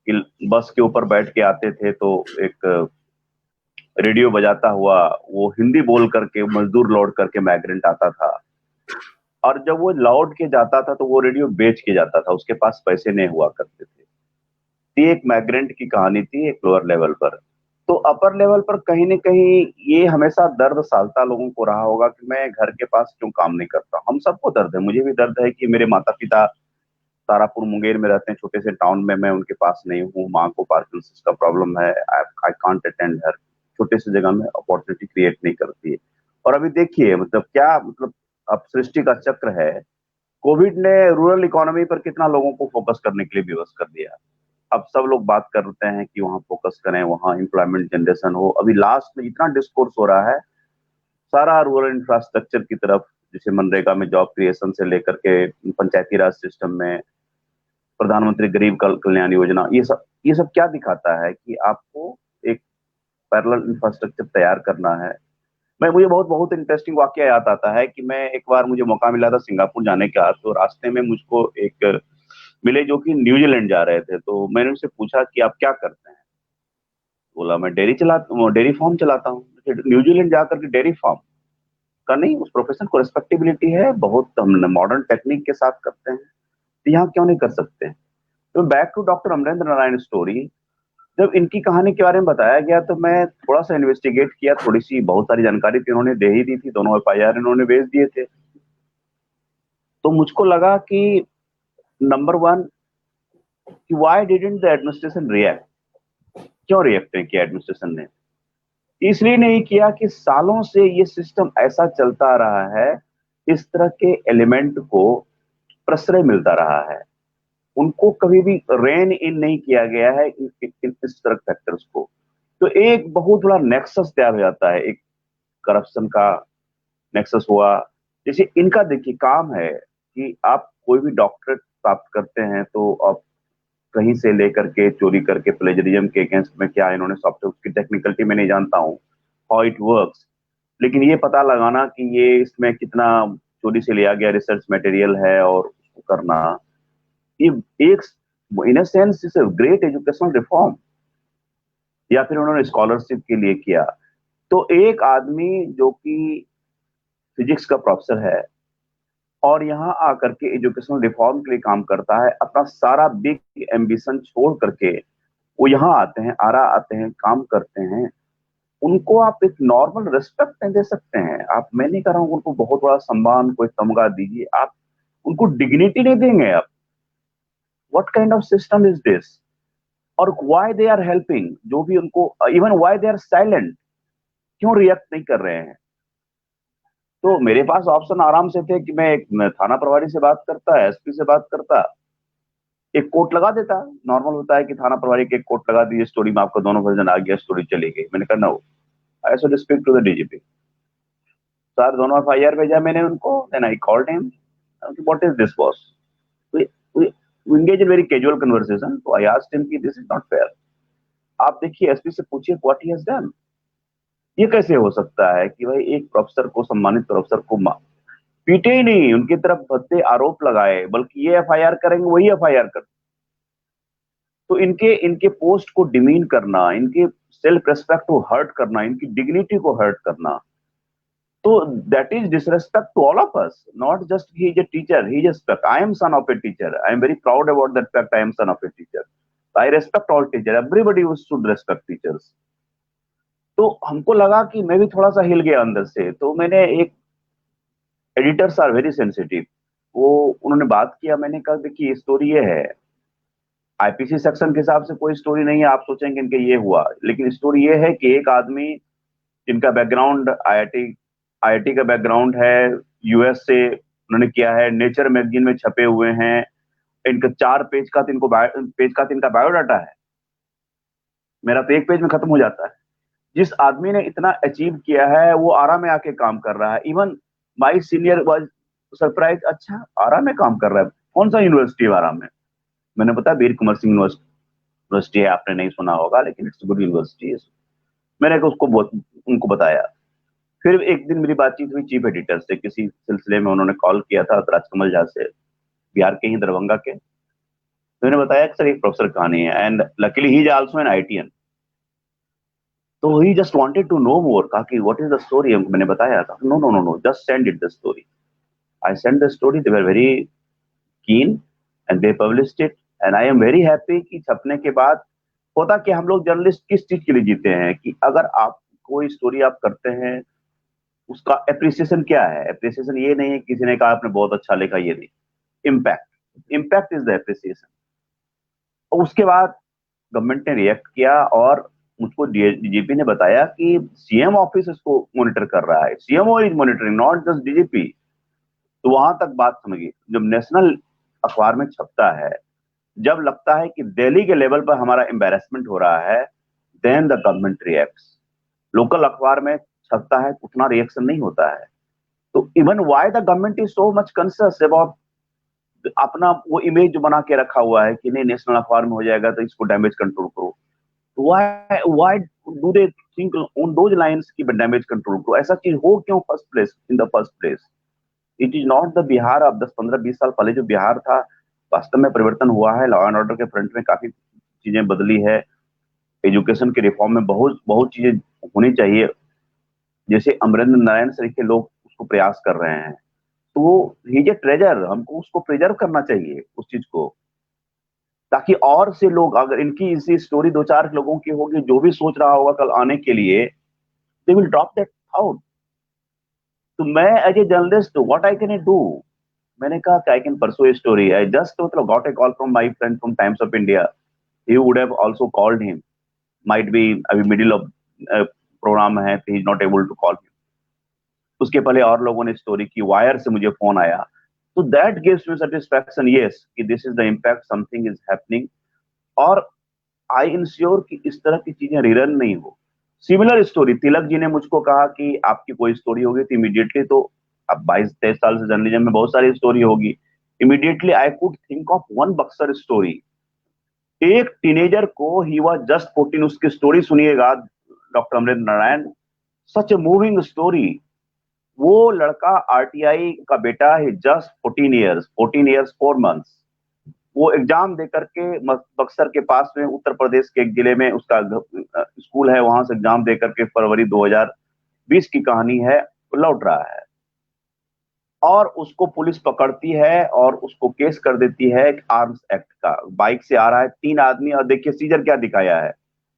कि बस के ऊपर बैठ के आते थे तो एक रेडियो बजाता हुआ वो हिंदी बोल करके मजदूर लौट करके माइग्रेंट आता था, और जब वो लौट के जाता था तो वो रेडियो बेच के जाता था, उसके पास पैसे नहीं हुआ करते थे। ये एक माइग्रेंट की कहानी थी एक लोअर लेवल पर। तो अपर लेवल पर कहीं न कहीं ये हमेशा दर्द सालता लोगों को रहा होगा कि मैं घर के पास क्यों काम नहीं करता। हम सबको दर्द है, मुझे भी दर्द है कि मेरे माता पिता तारापुर मुंगेर में रहते हैं, छोटे से टाउन में, मैं उनके पास नहीं हूँ। माँ को पार्किंसंस का प्रॉब्लम है, आई कांट अटेंड हर। छोटे से जगह में अपॉर्चुनिटी क्रिएट नहीं करती है। और अभी देखिए मतलब क्या, मतलब अब सृष्टि का चक्र है। कोविड ने रूरल इकोनॉमी पर कितना लोगों को फोकस करने के लिए विवश कर दिया। अब सब लोग बात करते हैं कि वहां फोकस करें, वहां एम्प्लॉयमेंट जनरेशन हो। अभी लास्ट में इतना डिस्कोर्स हो रहा है सारा रूरल इंफ्रास्ट्रक्चर की तरफ, जैसे मनरेगा में जॉब क्रिएशन से लेकर के पंचायती राज सिस्टम में प्रधानमंत्री गरीब कल्याण योजना, ये सब क्या दिखाता है कि आपको एक पैरेलल इंफ्रास्ट्रक्चर तैयार करना है। मैं मुझे बहुत बहुत इंटरेस्टिंग वाकया याद आता है कि मैं एक बार, मुझे मौका मिला था सिंगापुर जाने का, तो रास्ते में मुझको एक मिले जो कि न्यूजीलैंड जा रहे थे। तो मैंने उनसे पूछा कि आप क्या करते हैं। बोला मैं डेयरी फार्म चलाता हूँ। न्यूजीलैंड जाकर के डेयरी फार्म का नहीं, उस प्रोफेशन को रिस्पेक्टेबिलिटी है, बहुत हम मॉडर्न टेक्निक के साथ करते हैं, तो यहाँ क्यों नहीं कर सकते। तो back to doctor Amarendra Narayan story, जब इनकी कहानी के बारे में बताया गया तो मैं थोड़ा सा इन्वेस्टिगेट किया, थोड़ी सी बहुत सारी जानकारी थी, उन्होंने दे ही दी थी, दोनों एफआईआर इन्होंने भेज दिए थे। तो मुझको लगा कि नंबर वन, कि why didn't the administration react, क्यों रिएक्ट नहीं किया एडमिनिस्ट्रेशन ने। इसलिए नहीं किया कि सालों से ये सिस्टम ऐसा चलता रहा है, इस तरह के एलिमेंट को प्रश्रय मिलता रहा है, उनको कभी भी रेन इन नहीं किया गया है इस तरह फैक्टर्स को। तो एक बहुत बड़ा नेक्सस तैयार हो जाता है, एक करप्शन का नेक्सस हुआ। जैसे इनका देखिए काम है कि आप कोई भी डॉक्टरेट प्राप्त करते हैं तो आप कहीं से लेकर के चोरी करके प्लेजरिज्म के अगेंस्ट में, क्या इन्होंने सॉफ्टवेयर की टेक्निकलिटी में नहीं जानता हूँ हाउ इट वर्क्स, लेकिन ये पता लगाना कि ये इसमें कितना चोरी से लिया गया रिसर्च मटेरियल है और उसको करना, ये एक in sense is a great educational reform. या फिर उन्होंने स्कॉलरशिप के लिए किया। तो एक आदमी जो कि फिजिक्स का प्रोफेसर है और यहाँ आकर के एजुकेशनल रिफॉर्म के लिए काम करता है, अपना सारा बिग एम्बिशन छोड़ करके वो यहाँ आते हैं, आरा आते हैं, काम करते हैं, उनको आप एक नॉर्मल रिस्पेक्ट नहीं दे सकते हैं। आप, मैं नहीं कर रहा हूँ उनको बहुत बड़ा सम्मान, कोई तमगा दीजिए, आप उनको डिग्निटी नहीं देंगे आप। What kind of system is this. और व्हाई दे आर हेल्पिंग, जो भी उनको, even why they are silent, क्यों रिएक्ट नहीं कर रहे हैं। तो मेरे पास ऑप्शन आराम से थे कि मैं थाना प्रभारी से बात करता, एसपी से बात करता, एक कोर्ट लगा देता। नॉर्मल होता है कि थाना प्रभारी के एक कोर्ट लगा दीजिए, स्टोरी में आपका दोनों वर्जन आ गया, स्टोरी चली गई। मैंने कहा no, I should speak to the DGP sir. दोनों एफआईआर भेजा मैंने उनको, then I called him, what is this boss? we engage in very casual conversation, so I asked him कि this is not fair। आप देखिए एसपी से पूछिए what he has done। ये कैसे हो सकता है कि भाई एक प्रोफेसर को, सम्मानित प्रोफेसर को पीटे ही नहीं, उनकी तरफ भद्दे आरोप लगाए, बल्कि ये एफआईआर करेंगे वही एफआईआर कर। तो इनके इनके पोस्ट को डिमीन करना, इनके सेल्फ रेस्पेक्ट को हर्ट करना, इनकी डिग्निटी को हर्ट करना, तो that is disrespect to all of us, not just he is a teacher, he is a respect। I am son of a teacher, I am very proud about that fact, I am son of a teacher, I respect all teachers, everybody should respect teachers। तो हमको लगा कि मैं भी थोड़ा सा हिल गया अंदर से। तो मैंने एक, एडिटर्स आर वेरी सेंसिटिव, वो उन्होंने बात किया। मैंने कहा देखिए स्टोरी ये है, आईपीसी सेक्शन के हिसाब से कोई स्टोरी नहीं है, आप सोचेंगे इनके ये हुआ, लेकिन स्टोरी ये है कि एक आदमी जिनका बैकग्राउंड आईआईटी का बैकग्राउंड है, यूएस से उन्होंने किया है, नेचर मैगजीन में छपे हुए हैं, इनका 4 पेज का इनका बायोडाटा है। मेरा तो 1 पेज में खत्म हो जाता है। जिस आदमी ने इतना अचीव किया है वो आरा में आके काम कर रहा है। Even my senior was surprise, अच्छा आरा में काम कर रहा है, कौन सा यूनिवर्सिटी आरा में? मैंने बताया वीर कुंवर सिंह यूनिवर्सिटी है, आपने नहीं सुना होगा लेकिन इट्स गुड यूनिवर्सिटी। मैंने उनको बताया। फिर एक दिन मेरी बातचीत हुई चीफ एडिटर से, किसी सिलसिले में उन्होंने कॉल किया था, राजकमल झा से, बिहार के ही, दरभंगा के। तो मैंने बताया कि सर एक प्रोफेसर कहानी है, and luckily he is also an IITian, तो he just wanted to know more. कहा कि व्हाट इज द स्टोरी? मैंने बताया था, no no no no, just send it the story. I send the story, they were very keen and they published it, and I am very happy कि छपने के बाद होता कि हम लोग जर्नलिस्ट किस चीज के लिए जीते हैं कि अगर आप कोई स्टोरी आप करते हैं, उसका एप्रिसिएशन क्या है? एप्रिसिएशन ये नहीं है किसी ने कहा आपने बहुत अच्छा लिखा, ये नहीं, इम्पैक्ट इज द एप्रिसिएशन। और उसके बाद गवर्नमेंट ने रिएक्ट किया और मुझको डीजीपी ने बताया कि सीएम ऑफिस इसको मॉनिटर कर रहा है, CMO is monitoring, not just DGP. तो वहां तक बात समझिए, जब नेशनल अखबार में छपता है, जब लगता है कि दिल्ली के लेवल पर हमारा एम्बेरसमेंट हो रहा है, then the government reacts. Local अखबार में छपता है, उतना रिएक्शन नहीं होता है। तो even why the government is so much conscious about अपना वो इमेज जो बना के रखा हुआ है कि नहीं नेशनल अखबार में हो जाएगा तो इसको डैमेज कंट्रोल करो। Why do they think on those lines की डैमेज कंट्रोल करो? ऐसा चीज हो क्यों in the first place? It is not the Bihar अब 10-15-20 साल पहले जो बिहार था, वास्तव में परिवर्तन हुआ है। लॉ एंड ऑर्डर के फ्रंट में काफी चीजें बदली है, एजुकेशन के रिफॉर्म में बहुत चीजें होनी चाहिए, जैसे अमरेंद्र नारायण सर के लोग उसको प्रयास कर रहे हैं। तो वो ही इज ए ट्रेजर, हमको उसको प्रिजर्व करना चाहिए उस चीज को, ताकि और से लोग, अगर इनकी इसी स्टोरी 2-4 लोगों की होगी, जो भी सोच रहा होगा कल आने के लिए, they will drop that out. तो मैं as a journalist what I can do? मैंने कहा I can pursue a story. I just got a call from my friend from Times of India, he would have also called him, might be अभी मिडिल ऑफ प्रोग्राम है, he is not able to call him. उसके पहले और लोगों ने स्टोरी की, वायर से मुझे फोन आया। तो that gives me satisfaction, yes, कि this is the impact, something is happening, और आई इंश्योर कि इस तरह की चीजें रिरन नहीं हो। सिमिलर स्टोरी, तिलक जी ने मुझको कहा कि आपकी कोई स्टोरी होगी तो इमीडिएटली, तो अब 22-23 साल से जर्नलिज्म में बहुत सारी स्टोरी होगी, immediately I could think of one Buxar story. एक टीनेजर को, ही वाज जस्ट 14, उसकी स्टोरी सुनिएगा, doctor Amarendra Narayan, such a moving story. वो लड़का आरटीआई का बेटा है, जस्ट 14 ईयर्स 4 मंथ्स। वो एग्जाम दे करके बक्सर के पास में उत्तर प्रदेश के एक जिले में उसका स्कूल है, वहां से एग्जाम दे करके फरवरी 2020 की कहानी है, वो लौट रहा है और उसको पुलिस पकड़ती है और उसको केस कर देती है आर्म्स एक्ट का। बाइक से आ रहा है 3 आदमी, और देखिए सीजर क्या दिखाया है,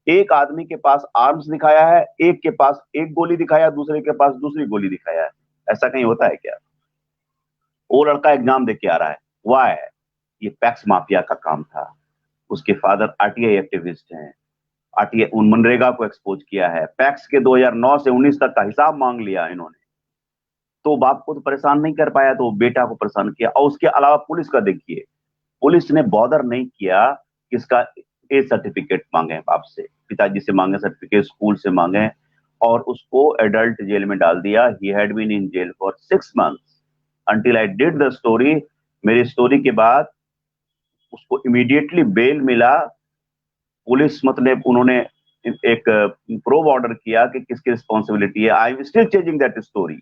एक आदमी के पास आर्म्स दिखाया है, एक के पास एक गोली दिखाया, दूसरे के पास दूसरी गोली दिखाया है। ऐसा कहीं होता है क्या? वो लड़का एग्जाम दे के आ रहा है, वाह, ये पैक्स माफिया का काम था। उसके फादर आरटीआई एक्टिविस्ट हैं, आरटीआई मनरेगा को एक्सपोज किया है, पैक्स के 2009 से 19 तक का हिसाब मांग लिया इन्होंने। तो बाप को तो परेशान नहीं कर पाया, तो बेटा को परेशान किया। और उसके अलावा पुलिस का देखिए, पुलिस ने बॉदर नहीं किया कि इसका ए सर्टिफिकेट मांगे बाप से, पिताजी से मांगे सर्टिफिकेट, स्कूल से मांगे, और उसको एडल्ट जेल में डाल दिया। He had been in jail for 6 months until I did the story. मेरी स्टोरी के बाद उसको इमीडिएटली बेल मिला। पुलिस मतलब उन्होंने एक प्रोब ऑर्डर किया कि किसकी रिस्पॉन्सिबिलिटी है। I am still changing that story.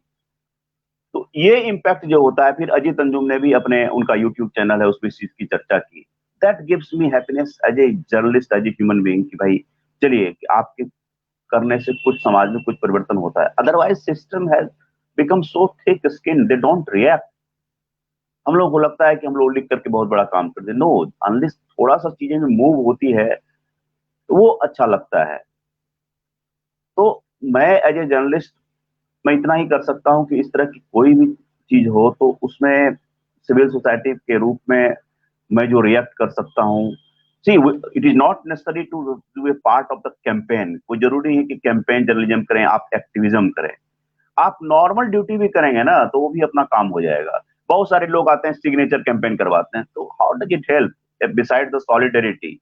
तो ये इम्पैक्ट जो होता है, फिर अजीत अंजुम ने भी अपने, उनका यूट्यूब चैनल है, उसमें इस चीज की चर्चा की। That gives me happiness as a journalist, as a human being, कि भाई चलिए कि आपके करने से कुछ समाज में कुछ परिवर्तन होता है। Otherwise system has become so thick skin, they don't react. हम लोग को लगता है कि हम लोग लिख करके बहुत बड़ा काम कर दे। नो, अनलेस थोड़ा सा चीजें में मूव होती है तो वो अच्छा लगता है। तो मैं एज ए जर्नलिस्ट मैं इतना ही कर सकता हूं कि इस तरह की कोई भी चीज हो तो उसमें सिविल सोसाइटी के रूप में मैं जो रिएक्ट कर सकता हूं। See, it is not necessary to do a part of the campaign. कोई जरूरी है कि कैंपेन जर्नलिज्म करें, आप एक्टिविज्म करें। आप नॉर्मल ड्यूटी भी करेंगे ना तो वो भी अपना काम हो जाएगा। बहुत सारे लोग आते हैं सिग्नेचर कैंपेन करवाते हैं, तो how does it help beside the solidarity?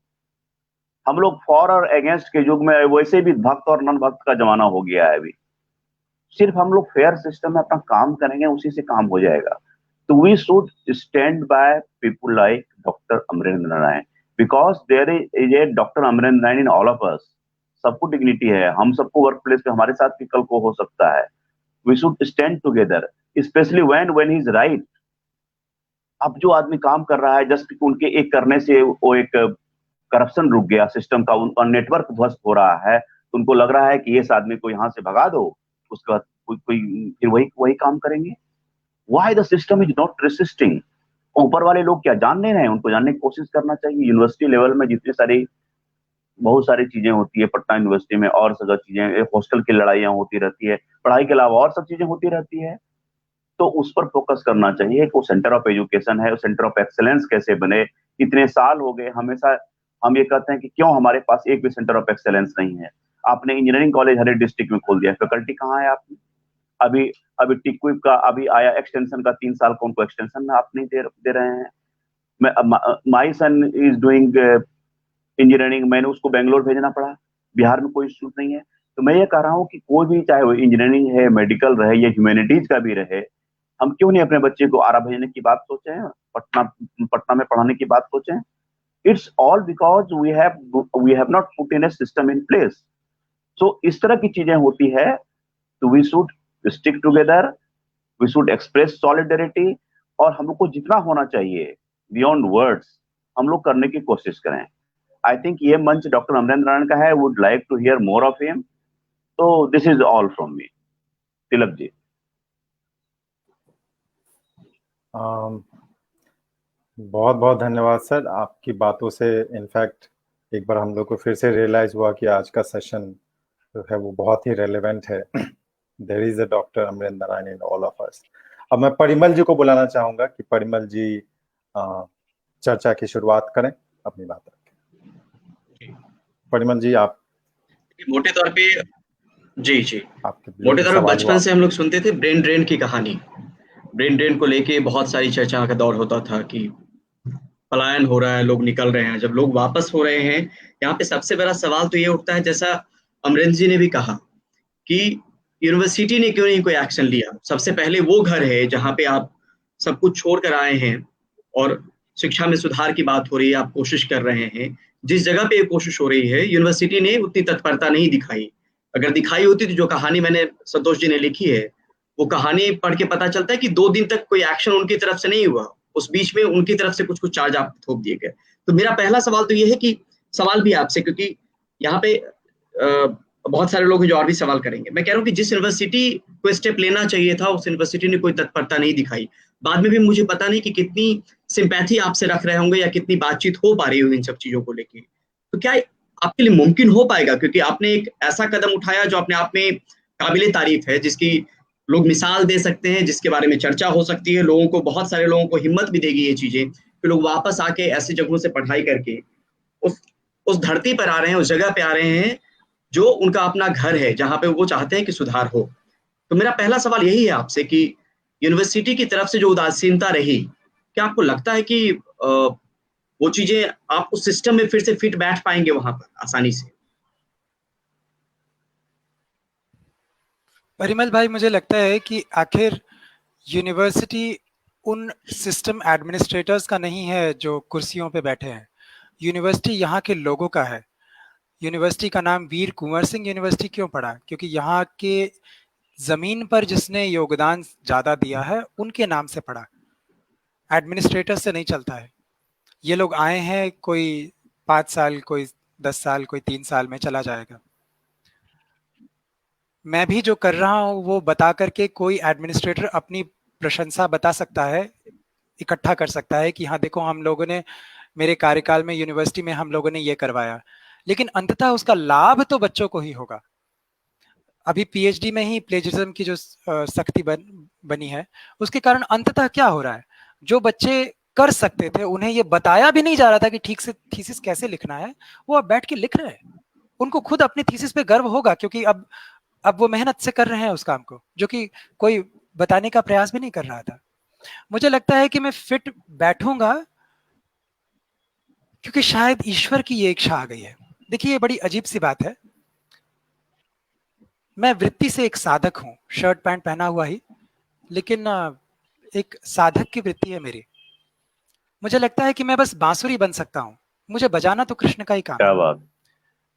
हम लोग फॉर और अगेंस्ट के युग में वैसे भी भक्त और नन भक्त का जमाना हो गया है। अभी सिर्फ हम लोग फेयर सिस्टम में अपना काम करेंगे, उसी से काम हो जाएगा। तो we should stand by people like doctor Amarendra Narayan, because there is a doctor Amarendra Narayan in all of us. सबको डिग्निटी है, हम सबको वर्क प्लेस पे हमारे साथ भी कल को हो सकता है। We should stand together, specially when he is right. अब जो आदमी काम कर रहा है, जस्ट उनके एक करने से वो एक करप्शन रुक गया सिस्टम का, उनका नेटवर्क ध्वस्त हो रहा है, तो उनको लग रहा है कि इस आदमी को यहाँ से भगा दो, उसका कोई फिर वही काम करेंगे। Why the system is not resisting? ऊपर वाले लोग क्या जान नहीं रहे हैं? उनको जानने की कोशिश करना चाहिए। यूनिवर्सिटी लेवल में जितनी सारी बहुत सारी चीजें होती है, पटना यूनिवर्सिटी में और सजा चीजें, हॉस्टल की लड़ाइयां होती रहती है, पढ़ाई के अलावा और सब चीजें होती रहती है। तो उस पर फोकस करना चाहिए कि वो सेंटर ऑफ एजुकेशन है, वो सेंटर ऑफ एक्सेलेंस कैसे बने। इतने साल हो गए, हमेशा हम ये कहते हैं कि क्यों हमारे पास एक भी सेंटर ऑफ एक्सेलेंस नहीं है। आपने इंजीनियरिंग कॉलेज हर एक डिस्ट्रिक्ट में खोल दिया, फैकल्टी कहाँ है आपने? अभी अभी टिक्विप का अभी आया एक्सटेंशन का 3 साल का, उनको एक्सटेंशन में आप नहीं दे रहे हैं। माई सन इज डूइंग इंजीनियरिंग, मैंने उसको बेंगलोर भेजना पड़ा, बिहार में कोई इंस्टीट्यूट नहीं है। तो मैं ये कह रहा हूँ कि कोई भी, चाहे वो इंजीनियरिंग है, मेडिकल रहे या ह्यूमैनिटीज का भी रहे, हम क्यों नहीं अपने बच्चे को आरा भेजने की बात सोचे, पटना में पढ़ाने की बात सोचें? It's all because we have not put in a system in place. So इस तरह की चीजें होती है, तो we should stick together, we should express solidarity, और हम लोग को जितना होना चाहिए बियॉन्ड वर्ड्स हम लोग करने की कोशिश करें। आई थिंक ये मंच डॉक्टर अमरेंद्र नारायण का है, would like to hear more of him. तो this is all from me. Tilak ji.
बहुत बहुत धन्यवाद सर। आपकी बातों से इनफैक्ट एक बार हम लोग को फिर से रियलाइज हुआ कि आज का सेशन जो है वो बहुत ही रेलेवेंट है। There is a doctor Amarendra Narayan in all of us. अब मैं परिमल जी को बुलाना चाहूंगा कि परिमल जी चर्चा की शुरुआत करें अपनी बात रखें। परिमल जी, आप
मोटे तौर पे जी
आपके
मोटे तौर पे बचपन से हम लोग सुनते थे ब्रेन ड्रेन की कहानी। ब्रेन ड्रेन को लेके बहुत सारी चर्चा का दौर होता था कि पलायन हो रहा है, लोग निकल रहे हैं। जब लोग वापस हो रहे हैं, यहाँ पे सबसे बड़ा सवाल तो ये उठता है, जैसा अमरेंद्र जी ने भी कहा कि यूनिवर्सिटी ने क्यों नहीं कोई एक्शन लिया। सबसे पहले वो घर है जहाँ पे आप सब कुछ छोड़ कर आए हैं और शिक्षा में सुधार की बात हो रही है, आप कोशिश कर रहे हैं। जिस जगह पे ये कोशिश हो रही है, यूनिवर्सिटी ने उतनी तत्परता नहीं दिखाई। अगर दिखाई होती तो जो कहानी मैंने संतोष जी ने लिखी है, वो कहानी पढ़ के पता चलता है कि 2 दिन तक कोई एक्शन उनकी तरफ से नहीं हुआ। उस बीच में उनकी तरफ से कुछ चार्ज आप थोप दिए गए। तो मेरा पहला सवाल तो ये है कि सवाल भी आपसे, क्योंकि यहाँ पे बहुत सारे लोग हैं जो और भी सवाल करेंगे। मैं कह रहा हूँ कि जिस यूनिवर्सिटी को स्टेप लेना चाहिए था, उस यूनिवर्सिटी ने कोई तत्परता नहीं दिखाई। बाद में भी मुझे पता नहीं कि कितनी सिंपैथी आपसे रख रहे होंगे या कितनी बातचीत हो पा रही होगी इन सब चीजों को लेके। तो क्या आपके लिए मुमकिन हो पाएगा? क्योंकि आपने एक ऐसा कदम उठाया जो अपने आप में काबिले तारीफ है, जिसकी लोग मिसाल दे सकते हैं, जिसके बारे में चर्चा हो सकती है। लोगों को, बहुत सारे लोगों को हिम्मत भी देगी ये चीजें कि लोग वापस आके ऐसी जगहों से पढ़ाई करके उस धरती पर आ रहे हैं, उस जगह पे आ रहे हैं जो उनका अपना घर है, जहां पे वो चाहते हैं कि सुधार हो। तो मेरा पहला सवाल यही है आपसे कि यूनिवर्सिटी की तरफ से जो उदासीनता रही, क्या आपको लगता है कि वो चीजें आप उस सिस्टम में फिर से फिट बैठ पाएंगे वहां पर आसानी से?
परिमल भाई, मुझे लगता है कि आखिर यूनिवर्सिटी उन सिस्टम एडमिनिस्ट्रेटर्स का नहीं है जो कुर्सियों पे बैठे हैं। यूनिवर्सिटी यहाँ के लोगों का है। यूनिवर्सिटी का नाम वीर कुंवर सिंह यूनिवर्सिटी क्यों पड़ा? क्योंकि यहाँ के जमीन पर जिसने योगदान ज्यादा दिया है उनके नाम से पड़ा। एडमिनिस्ट्रेटर से नहीं चलता है। ये लोग आए हैं, कोई 5 साल, कोई 10 साल, कोई 3 साल में चला जाएगा। मैं भी जो कर रहा हूँ वो बता करके कोई एडमिनिस्ट्रेटर अपनी प्रशंसा बता सकता है, इकट्ठा कर सकता है कि हाँ देखो, हम लोगों ने, मेरे कार्यकाल में यूनिवर्सिटी में हम लोगों ने ये करवाया, लेकिन अंततः उसका लाभ तो बच्चों को ही होगा। अभी पीएचडी में ही प्लेजरिज्म की जो सख्ती बनी है, उसके कारण अंततः क्या हो रहा है, जो बच्चे कर सकते थे उन्हें ये बताया भी नहीं जा रहा था कि ठीक से थीसिस कैसे लिखना है, वो अब बैठ के लिख रहे हैं। उनको खुद अपनी थीसिस पे गर्व होगा, क्योंकि अब वो मेहनत से कर रहे हैं उस काम को, जो कि कोई बताने का प्रयास भी नहीं कर रहा था। मुझे लगता है कि मैं फिट बैठूंगा क्योंकि शायद ईश्वर की ये इच्छा आ गई है। देखिए, ये बड़ी अजीब सी बात है। मैं वृत्ति से एक साधक हूँ, शर्ट पैंट पहना हुआ ही, लेकिन एक साधक की वृत्ति है मेरी। मुझे लगता है कि मैं बस बांसुरी बन सकता हूँ, मुझे बजाना तो कृष्ण का ही काम है।
क्या बात।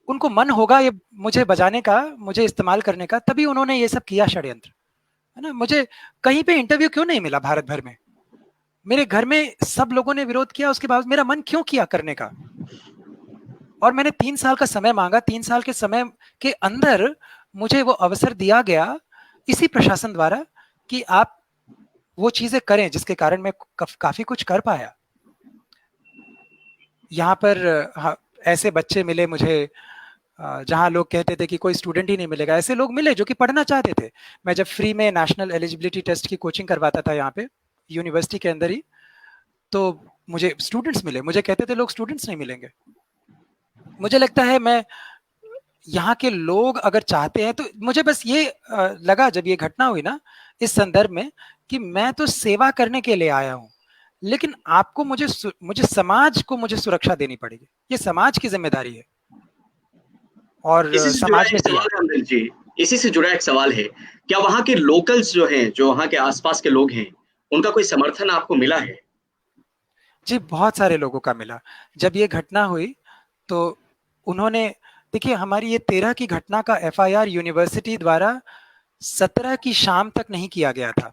उनको मन होगा ये मुझे बजाने का, मुझे इस्तेमाल करने का, तभी उन्होंने ये सब किया षड्यंत्र, है ना। मुझे कहीं पे इंटरव्यू क्यों नहीं मिला भारत भर में? मेरे घर में सब लोगों ने विरोध किया, उसके बाद मेरा मन क्यों किया करने का? और मैंने 3 साल का समय मांगा। 3 साल के समय के अंदर मुझे वो अवसर दिया गया इसी प्रशासन द्वारा कि आप वो चीजें करें जिसके कारण मैं काफी कुछ कर पाया। यहाँ पर ऐसे बच्चे मिले मुझे जहाँ लोग कहते थे कि कोई स्टूडेंट ही नहीं मिलेगा, ऐसे लोग मिले जो कि पढ़ना चाहते थे। मैं जब फ्री में नेशनल एलिजिबिलिटी टेस्ट की कोचिंग करवाता था यहाँ पे यूनिवर्सिटी के अंदर ही, तो मुझे स्टूडेंट्स मिले। मुझे कहते थे लोग स्टूडेंट्स नहीं मिलेंगे। मुझे लगता है मैं यहाँ के लोग अगर चाहते हैं तो, मुझे बस ये लगा जब ये घटना हुई ना इस संदर्भ में, कि मैं तो सेवा करने के लिए आया हूँ, लेकिन आपको मुझे समाज को मुझे सुरक्षा देनी पड़ेगी। ये समाज की जिम्मेदारी है। और समाज ने दिया।
अनिल जी, इसी से जुड़ा एक सवाल है, क्या वहाँ के लोकल्स जो हैं, जो वहाँ के आसपास के लोग हैं, उनका कोई समर्थन आपको मिला है?
जी, बहुत सारे लोगों का मिला। जब ये घटना हुई तो उन्होंने, देखिए हमारी ये 13 की घटना का एफआईआर यूनिवर्सिटी द्वारा 17 की शाम तक नहीं किया गया था।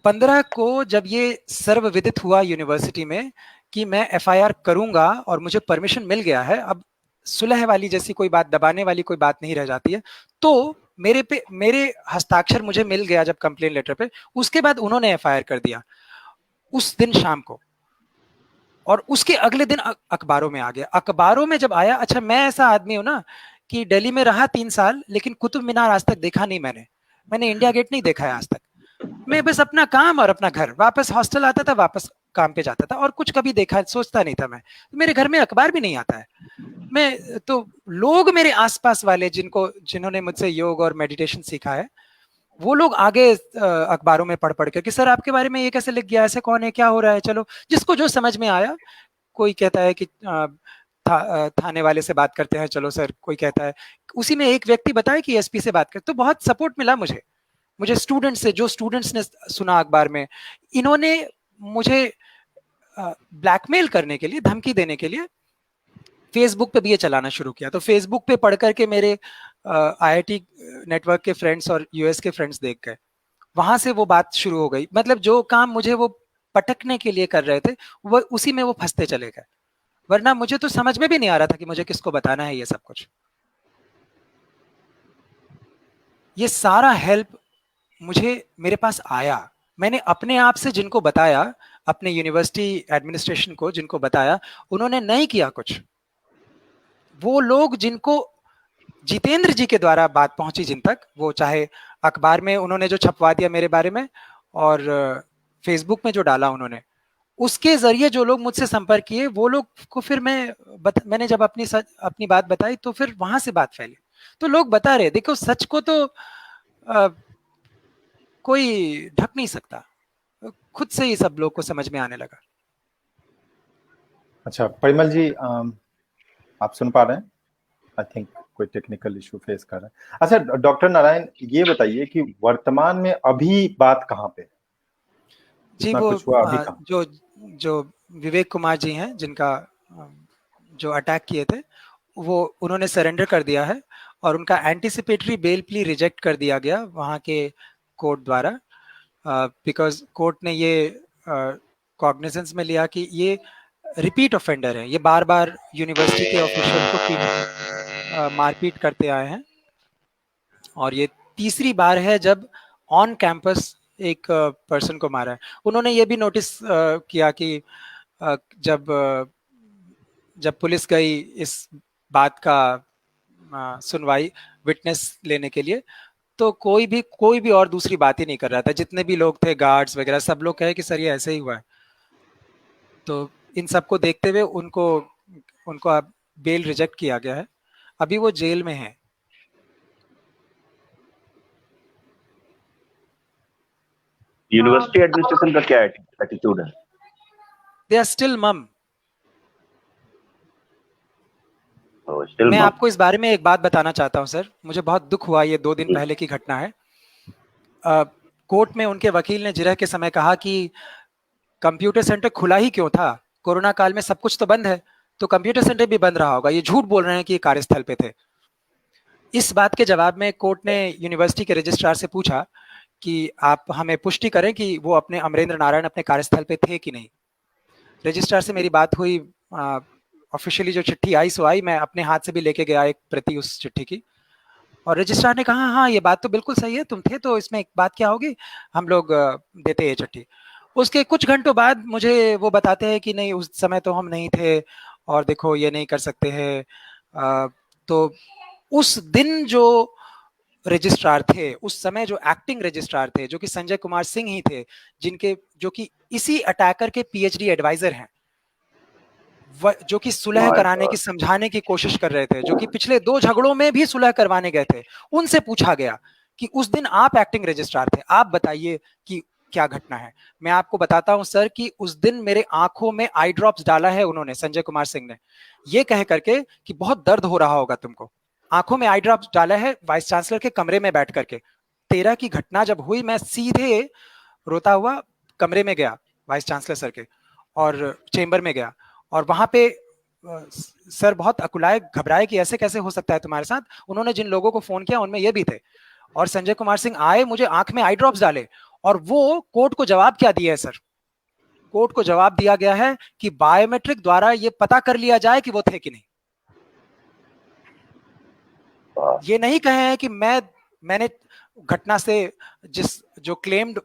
15 को जब ये सर्वविदित हुआ यूनिवर्सिटी में कि मैं एफआईआर करूंगा और मुझे परमिशन मिल गया है, अब सुलह वाली जैसी कोई बात, दबाने वाली कोई बात नहीं रह जाती है, तो मेरे हस्ताक्षर मुझे मिल गया जब कंप्लेन लेटर पे, उसके बाद उन्होंने एफआईआर कर दिया उस दिन शाम को, और उसके अगले दिन अखबारों में आ गया। अखबारों में जब आया, अच्छा मैं ऐसा आदमी हूं ना कि दिल्ली में रहा 3 साल, लेकिन कुतुब मीनार आज तक देखा नहीं मैंने इंडिया गेट नहीं देखा है आज तक। मैं बस अपना काम और अपना घर, वापस हॉस्टल आता था, वापस काम पे जाता था, और कुछ कभी देखा सोचता नहीं था मैं। मेरे घर में अखबार भी नहीं आता है। मैं तो, लोग मेरे आसपास वाले जिन्होंने मुझसे योग और मेडिटेशन सीखा है, वो लोग आगे अखबारों में पढ़ पढ़ के कि सर आपके बारे में ये कैसे लिख गया, ऐसे कौन है, क्या हो रहा है, चलो जिसको जो समझ में आया। कोई कहता है कि थाने वाले से बात करते हैं, चलो सर। कोई कहता है, उसी में एक व्यक्ति बताया कि एसपी से बात कर, तो बहुत सपोर्ट मिला मुझे स्टूडेंट्स से, जो स्टूडेंट्स ने सुना अखबार में। इन्होंने मुझे ब्लैकमेल करने के लिए, धमकी देने के लिए फेसबुक पे भी ये चलाना शुरू किया। तो फेसबुक पे पढ़ करके मेरे आईआईटी नेटवर्क के फ्रेंड्स और यूएस के फ्रेंड्स देख गए, वहां से वो बात शुरू हो गई। मतलब जो काम मुझे वो पटकने के लिए कर रहे थे, वो उसी में वो फंसते चले गए। वरना मुझे तो समझ में भी नहीं आ रहा था कि मुझे किसको बताना है ये सब कुछ। ये सारा हेल्प मेरे पास आया। मैंने अपने आप से जिनको बताया, अपने यूनिवर्सिटी एडमिनिस्ट्रेशन को जिनको बताया, उन्होंने नहीं किया कुछ। वो लोग जिनको जितेंद्र जी के द्वारा बात पहुंची जिन तक, वो चाहे अखबार में उन्होंने जो छपवा दिया मेरे बारे में, और फेसबुक में जो डाला उन्होंने, उसके जरिए जो लोग मुझसे संपर्क किए, वो लोग को फिर मैंने जब अपनी बात बताई, तो फिर वहां से बात फैली। तो लोग बता रहे, देखो सच को तो कोई ढक नहीं सकता, खुद से ही सब लोग को समझ में आने लगा।
अच्छा परिमल जी, आप सुन पा रहे हैं? आई थिंक कोई टेक्निकल इशू फेस कर रहे हैं। अच्छा डॉक्टर नारायण, ये बताइए कि वर्तमान में अभी बात कहाँ पे है?
जी
इतना
वो
कुछ हुआ अभी कहाँ?
जो विवेक कुमार जी हैं जिनका जो अटैक किए थे, वो उन्होंने सरेंडर कर दिया है और उनका एंटिसिपेटरी बेल प्ली रिजेक्ट कर दिया गया वहाँ के कोर्ट द्वारा, बिकॉज कोर्ट ने ये कॉग्निजेंस में लिया कि ये रिपीट ऑफेंडर है, ये बार बार यूनिवर्सिटी के ऑफिशियल को मारपीट करते आए हैं और ये तीसरी बार है जब ऑन कैंपस एक पर्सन को मारा है। उन्होंने ये भी नोटिस किया कि जब पुलिस गई इस बात का सुनवाई विटनेस लेने के लिए, तो कोई भी और दूसरी बात ही नहीं कर रहा था। जितने भी लोग थे, गार्ड्स वगैरह, सब लोग कहे कि सर ये ऐसे ही हुआ है। तो इन सबको देखते हुए उनको अब बेल रिजेक्ट किया गया है, अभी वो जेल में है।
यूनिवर्सिटी एडमिनिस्ट्रेशन का क्या एटीट्यूड है?
दे आर स्टिल मम।
Still
मैं
mum.
आपको इस बारे में एक बात बताना चाहता हूं सर, मुझे बहुत दुख हुआ, ये 2 दिन पहले की घटना है। कोर्ट में उनके वकील ने जिरह के समय कहा कि कंप्यूटर सेंटर खुला ही क्यों था, कोरोना काल में सब कुछ तो बंद है, तो कंप्यूटर सेंटर भी बंद रहा होगा। ये झूठ बोल रहे हैं कि कार्यस्थल पे थे। इस बात के जवाब में कोर्ट ने यूनिवर्सिटी के रजिस्ट्रार से पूछा कि आप हमें पुष्टि करें कि वो अपने अमरेंद्र नारायण अपने कार्यस्थल पे थे कि नहीं। रजिस्ट्रार से मेरी बात हुई, ऑफिशियली जो चिट्ठी आई सो आई, मैं अपने हाथ से भी लेके गया एक प्रति उस चिट्ठी की, और रजिस्ट्रार ने कहा हाँ ये बात तो बिल्कुल सही है, तुम थे तो इसमें एक बात क्या होगी, हम लोग देते हैं चिट्ठी। उसके कुछ घंटों बाद मुझे वो बताते हैं कि नहीं उस समय तो हम नहीं थे और देखो ये नहीं कर सकते हैं। तो उस दिन जो रजिस्ट्रार थे, उस समय जो एक्टिंग रजिस्ट्रार थे, जो कि संजय कुमार सिंह ही थे, जो कि इसी अटैकर के पीएचडी एडवाइजर हैं, जो कि सुलह कराने की, समझाने की कोशिश कर रहे थे, जो कि पिछले 2 झगड़ों में भी सुलह करवाने गए थे, उनसे पूछा गया कि उस दिन आप एक्टिंग रजिस्ट्रार थे, आप बताइए कि क्या घटना है। मैं आपको बताता हूं सर कि उस दिन मेरे आंखों में आई ड्रॉप्स डाला है उन्होंने, संजय कुमार सिंह ने, ये कह करके कि बहुत दर्द हो रहा होगा तुमको, आंखों में आई ड्रॉप्स डाला है वाइस चांसलर के कमरे में बैठ करके। 13 की घटना जब हुई, मैं सीधे रोता हुआ कमरे में गया वाइस चांसलर सर के, और चेंबर में गया, और वहां पे सर बहुत अकुलाए, घबराए कि ऐसे कैसे हो सकता है तुम्हारे साथ। उन्होंने जिन लोगों को फोन किया उनमें ये भी थे, और संजय कुमार सिंह आए, मुझे आंख में आई ड्रॉप्स डाले, और वो कोर्ट को जवाब क्या दिया है सर, कोर्ट को जवाब दिया गया है कि बायोमेट्रिक द्वारा ये पता कर लिया जाए कि वो थे कि नहीं। ये नहीं कहे हैं कि मैंने घटना से जो क्लेम्ड